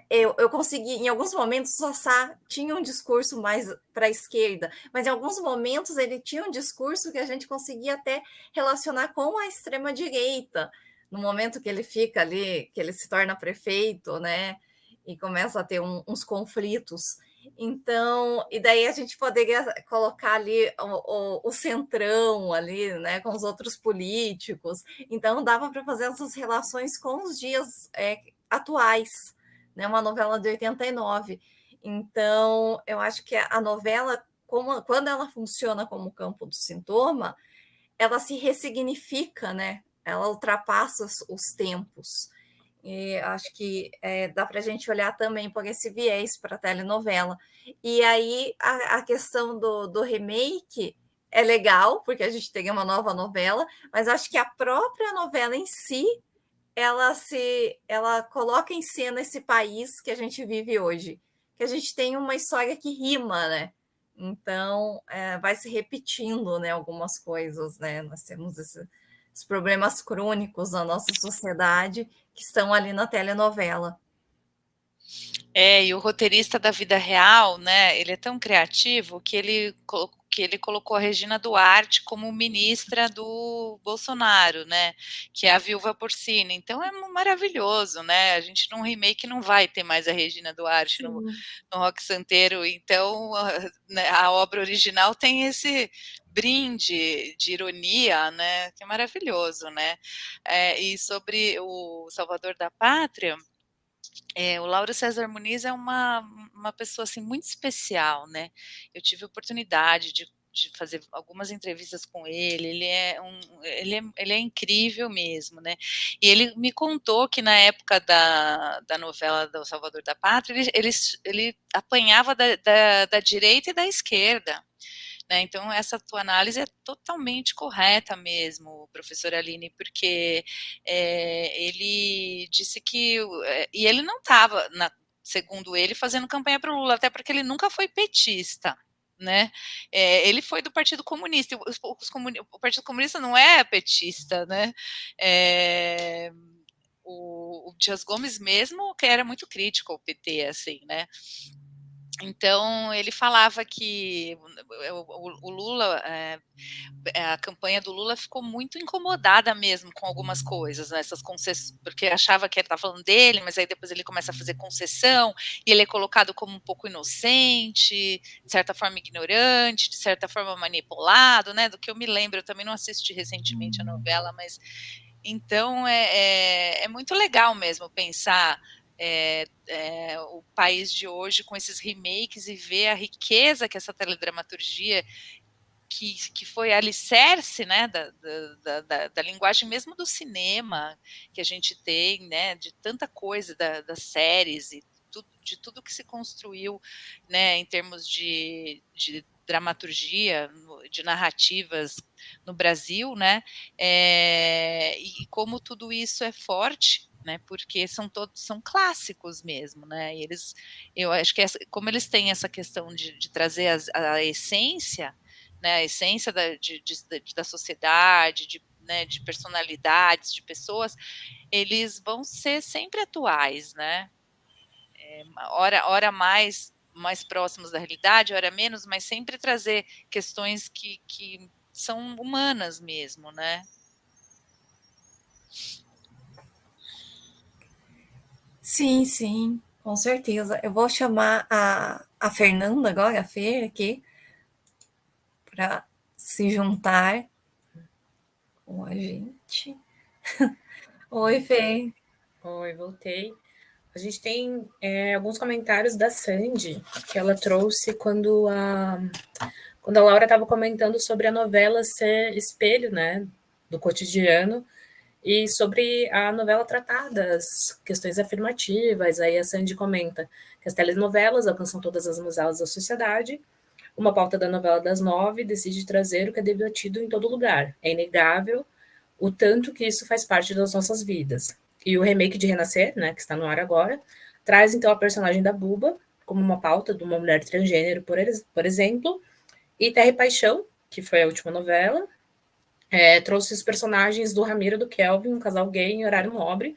eu consegui, em alguns momentos, o Sassá tinha um discurso mais para a esquerda, mas em alguns momentos ele tinha um discurso que a gente conseguia até relacionar com a extrema-direita, no momento que ele fica ali, que ele se torna prefeito, né, e começa a ter uns conflitos. Então, e daí a gente poderia colocar ali o centrão ali, né, com os outros políticos. Então, dava para fazer essas relações com os dias atuais, né, uma novela de 89. Então, eu acho que a novela, quando ela funciona como campo do sintoma, ela se ressignifica, né? Ela ultrapassa os tempos. E acho que dá para a gente olhar também por esse viés para a telenovela. E aí a questão do remake é legal, porque a gente tem uma nova novela, mas acho que a própria novela em si, ela coloca em cena esse país que a gente vive hoje, que a gente tem uma história que rima, né? Então, vai se repetindo, né, algumas coisas, né? Nós temos esses problemas crônicos na nossa sociedade que estão ali na telenovela. E o roteirista da vida real, né, ele é tão criativo que ele colocou a Regina Duarte como ministra do Bolsonaro, né, que é a viúva porcina. Então é maravilhoso, né? A gente num remake não vai ter mais a Regina Duarte no Roque Santeiro. Então a obra original tem esse brinde de ironia, né, que é maravilhoso, né? E sobre o Salvador da Pátria, o Lauro César Muniz é uma pessoa assim muito especial, né? Eu tive a oportunidade de fazer algumas entrevistas com ele. Ele é incrível mesmo, né? E ele me contou que na época da novela do Salvador da Pátria, ele apanhava da direita e da esquerda. Né? Então, essa tua análise é totalmente correta mesmo, professora Aline, porque ele disse que... E ele não estava, segundo ele, fazendo campanha para o Lula, até porque ele nunca foi petista. Né? Ele foi do Partido Comunista, e o Partido Comunista não é petista, né? O Dias Gomes mesmo, que era muito crítico ao PT, assim, né? Então, ele falava que o Lula, a campanha do Lula ficou muito incomodada mesmo com algumas coisas, né, essas concessões, porque achava que ele estava falando dele, mas aí depois ele começa a fazer concessão, e ele é colocado como um pouco inocente, de certa forma ignorante, de certa forma manipulado, né, do que eu me lembro. Eu também não assisti recentemente a novela, mas então é muito legal mesmo pensar o país de hoje com esses remakes e ver a riqueza que essa teledramaturgia, que foi alicerce, né, da linguagem mesmo do cinema que a gente tem, né, de tanta coisa das séries e de tudo que se construiu, né, em termos de dramaturgia, de narrativas no Brasil, né, e como tudo isso é forte, né, porque são clássicos mesmo, né, e eu acho que como eles têm essa questão de trazer a essência, né, a essência da sociedade, né, de personalidades, de pessoas, eles vão ser sempre atuais, né, ora mais próximos da realidade, ora menos, mas sempre trazer questões que são humanas mesmo, né. Sim, sim, com certeza. Eu vou chamar a Fernanda agora, a Fer, aqui, para se juntar com a gente. Oi, Fer. Oi, voltei. A gente tem alguns comentários da Sandy, que ela trouxe quando a Laura estava comentando sobre a novela ser espelho, né, do cotidiano, e sobre a novela tratar das questões afirmativas. Aí a Sandy comenta que as telenovelas alcançam todas as mazelas da sociedade. Uma pauta da novela das 9 decide trazer o que é debatido em todo lugar. É inegável o tanto que isso faz parte das nossas vidas. E o remake de Renascer, né, que está no ar agora, traz então a personagem da Buba como uma pauta de uma mulher transgênero, por exemplo, e Terra e Paixão, que foi a última novela, trouxe os personagens do Ramiro e do Kelvin, um casal gay em horário nobre,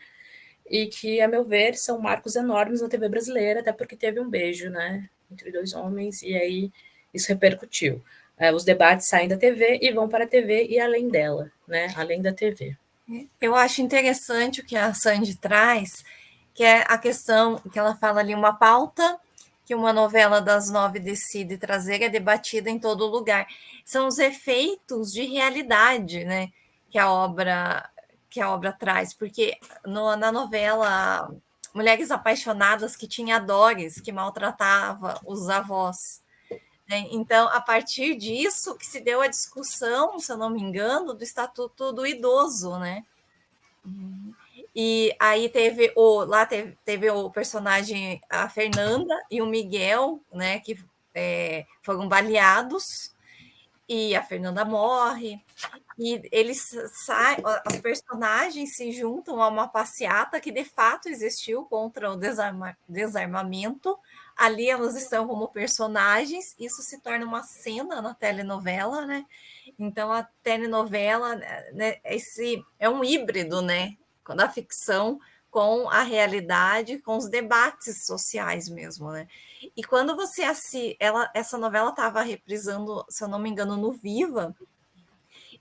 e que, a meu ver, são marcos enormes na TV brasileira, até porque teve um beijo, né, entre dois homens, e aí isso repercutiu. Os debates saem da TV e vão para a TV e além dela, né, além da TV. Eu acho interessante o que a Sandy traz, que é a questão que ela fala ali, uma pauta que uma novela das 9 decide trazer é debatida em todo lugar. São os efeitos de realidade, né, que a obra traz, porque na novela Mulheres Apaixonadas, que tinha Doris, que maltratava os avós, né? Então, a partir disso que se deu a discussão, se eu não me engano, do Estatuto do Idoso, né? E aí teve o personagem, a Fernanda e o Miguel, né, que foram baleados, e a Fernanda morre, e eles saem, os personagens se juntam a uma passeata que de fato existiu contra o desarmamento. Ali elas estão como personagens, isso se torna uma cena na telenovela, né? Então a telenovela, né, é um híbrido, né? Da ficção com a realidade, com os debates sociais mesmo, né? E quando você essa novela estava reprisando, se eu não me engano, no Viva,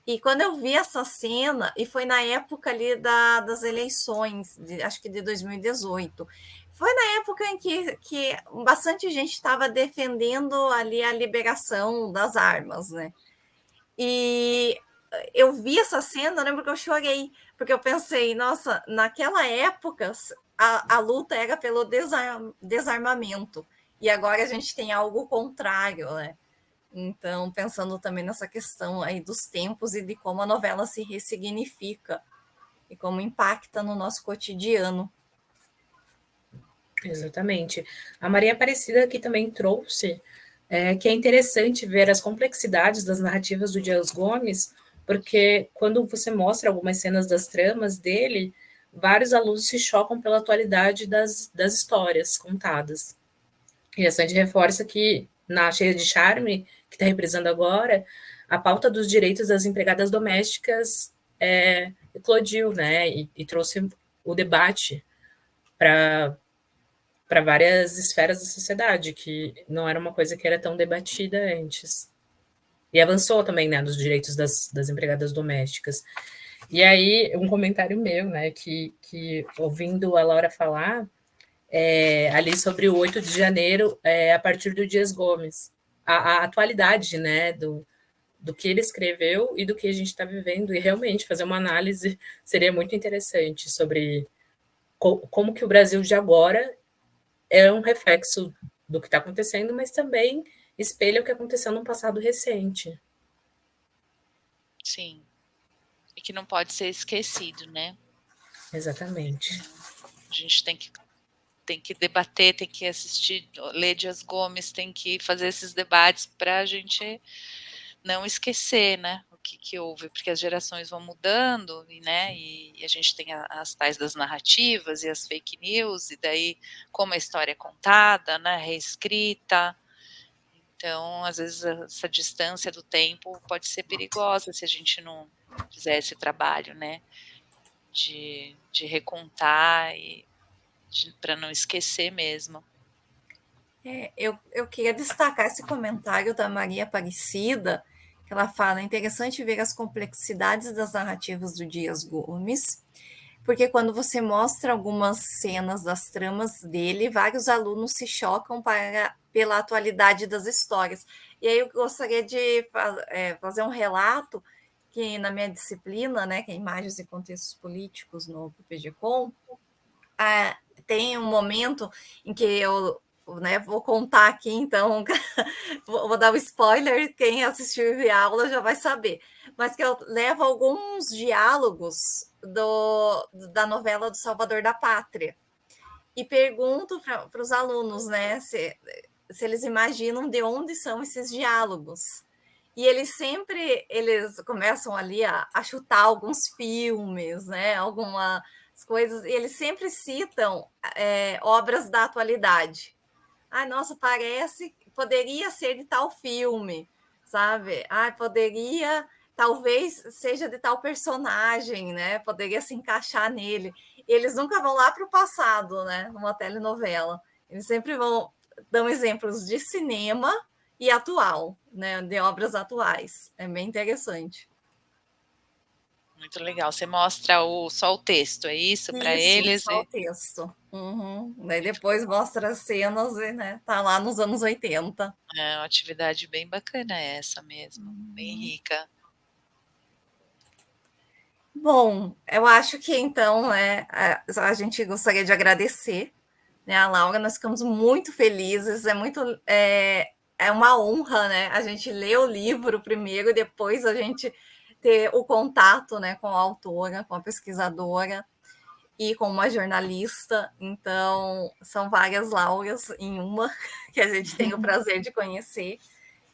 e quando eu vi essa cena, e foi na época ali das eleições, acho que de 2018, foi na época em que bastante gente estava defendendo ali a liberação das armas, né? E eu vi essa cena, eu lembro que eu chorei, porque eu pensei, nossa, naquela época a luta era pelo desarmamento, e agora a gente tem algo contrário, né? Então, pensando também nessa questão aí dos tempos e de como a novela se ressignifica e como impacta no nosso cotidiano. Exatamente. A Maria Aparecida aqui também trouxe que é interessante ver as complexidades das narrativas do Dias Gomes, porque quando você mostra algumas cenas das tramas dele, vários alunos se chocam pela atualidade das histórias contadas. E a Sandy reforça que, na Cheia de Charme, que está reprisando agora, a pauta dos direitos das empregadas domésticas eclodiu, né, e trouxe o debate para várias esferas da sociedade, que não era uma coisa que era tão debatida antes. E avançou também, né, nos direitos das empregadas domésticas. E aí, um comentário meu, né, que ouvindo a Laura falar, ali sobre o 8 de janeiro, a partir do Dias Gomes, a atualidade, né, do que ele escreveu e do que a gente está vivendo, e realmente fazer uma análise seria muito interessante sobre como que o Brasil de agora é um reflexo do que está acontecendo, mas também espelha o que aconteceu no passado recente. Sim. E que não pode ser esquecido, né? Exatamente. A gente tem que debater, tem que assistir, ler Dias Gomes, tem que fazer esses debates para a gente não esquecer, né, o que houve, porque as gerações vão mudando, né, e a gente tem as tais das narrativas e as fake news, e daí como a história é contada, né, reescrita. Então, às vezes, essa distância do tempo pode ser perigosa se a gente não fizer esse trabalho, né, de recontar e para não esquecer mesmo. Eu queria destacar esse comentário da Maria Aparecida, que ela fala: é interessante ver as complexidades das narrativas do Dias Gomes, porque quando você mostra algumas cenas das tramas dele, vários alunos se chocam pela atualidade das histórias. E aí eu gostaria de fazer um relato que na minha disciplina, né, que é Imagens e Contextos Políticos no PPG-Com, tem um momento em que eu, né, vou contar aqui, então, vou dar um spoiler, quem assistiu a aula já vai saber, mas que eu levo alguns diálogos da novela do Salvador da Pátria, e pergunto para os alunos, né, se eles imaginam de onde são esses diálogos. E eles começam ali a chutar alguns filmes, né, algumas coisas, e eles sempre citam obras da atualidade. Ai, nossa, poderia ser de tal filme, sabe? Ai, talvez seja de tal personagem, né? Poderia se encaixar nele. E eles nunca vão lá para o passado, né? Numa telenovela. Eles sempre dão exemplos de cinema e atual, né? De obras atuais. É bem interessante. Muito legal. Você mostra só o texto, é isso? Para eles? Só o texto. Daí depois mostra as cenas e, né, tá lá nos anos 80. É uma atividade bem bacana essa mesmo, bem rica. Bom, eu acho que então, né, a gente gostaria de agradecer, né, a Laura, nós ficamos muito felizes, é uma honra, né, a gente ler o livro primeiro e depois a gente ter o contato, né, com a autora, com a pesquisadora e com uma jornalista, então são várias Lauras em uma que a gente tem o prazer de conhecer.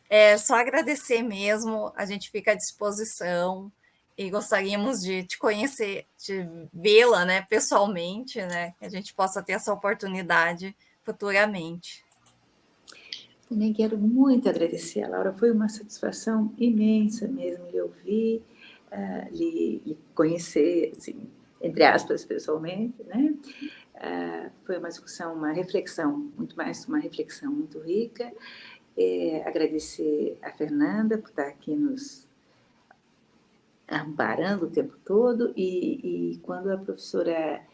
É só agradecer mesmo, a gente fica à disposição e gostaríamos de te conhecer, de vê-la, né, pessoalmente, né, que a gente possa ter essa oportunidade futuramente. Também quero muito agradecer a Laura, foi uma satisfação imensa mesmo lhe ouvir, lhe conhecer, assim, entre aspas, pessoalmente, né? Foi uma discussão, uma reflexão, muito mais uma reflexão muito rica. Agradecer a Fernanda por estar aqui nos amparando o tempo todo, e quando a professora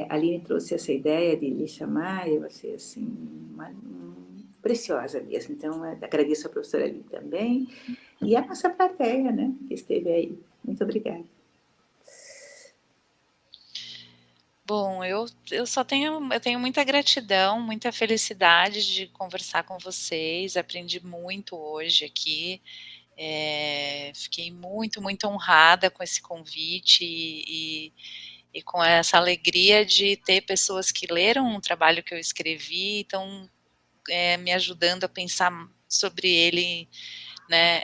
Aline trouxe essa ideia de lhe chamar, eu achei assim, preciosa mesmo. Então, agradeço a professora Aline também, e a nossa plateia, né, que esteve aí. Muito obrigada. Bom, eu tenho muita gratidão, muita felicidade de conversar com vocês, aprendi muito hoje aqui, fiquei muito, muito honrada com esse convite e com essa alegria de ter pessoas que leram um trabalho que eu escrevi e estão me ajudando a pensar sobre ele, né,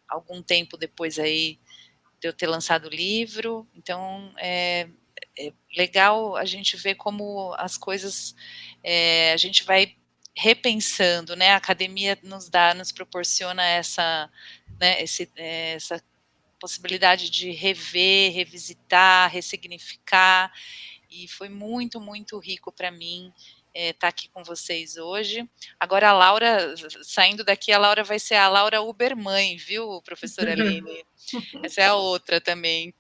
algum tempo depois aí de eu ter lançado o livro. Então, é legal a gente ver como as coisas, a gente vai repensando, né, a academia nos proporciona essa, né, essa possibilidade de rever, revisitar, ressignificar, e foi muito, muito rico para mim estar aqui com vocês hoje. Agora a Laura, saindo daqui, a Laura vai ser a Laura Ubermãe, viu, professora Aline? Essa é a outra também.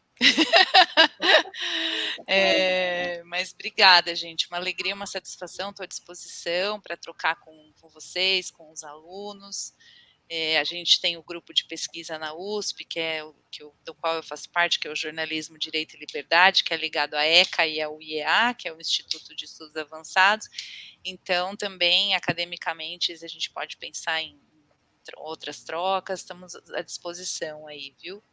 Mas obrigada, gente, uma alegria, uma satisfação, estou à disposição para trocar com vocês, com os alunos. A gente tem o grupo de pesquisa na USP, do qual eu faço parte, que é o Jornalismo, Direito e Liberdade, que é ligado à ECA e ao IEA, que é o Instituto de Estudos Avançados. Então, também, academicamente, a gente pode pensar em outras trocas, estamos à disposição aí, viu?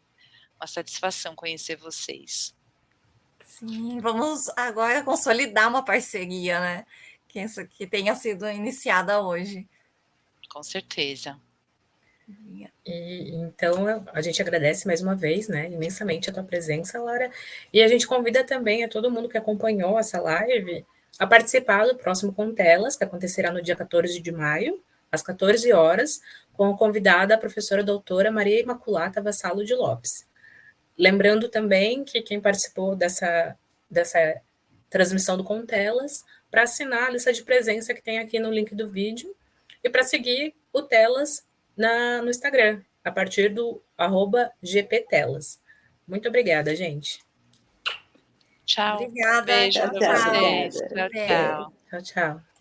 Uma satisfação conhecer vocês. Sim, vamos agora consolidar uma parceria, né? Que tenha sido iniciada hoje. Com certeza. Então, a gente agradece mais uma vez, né, imensamente a tua presença, Laura, e a gente convida também a todo mundo que acompanhou essa live a participar do próximo Contelas, que acontecerá no dia 14 de maio, às 14 horas, com a convidada, a professora doutora Maria Imaculata Vassalo de Lopes. Lembrando também que quem participou dessa transmissão do Contelas, para assinar a lista de presença que tem aqui no link do vídeo, e para seguir o Telas no Instagram, a partir do @gptelas. Muito obrigada, gente. Tchau. Obrigada. Beijo Tchau, para vocês. obrigada. Tchau, tchau. Tchau, tchau.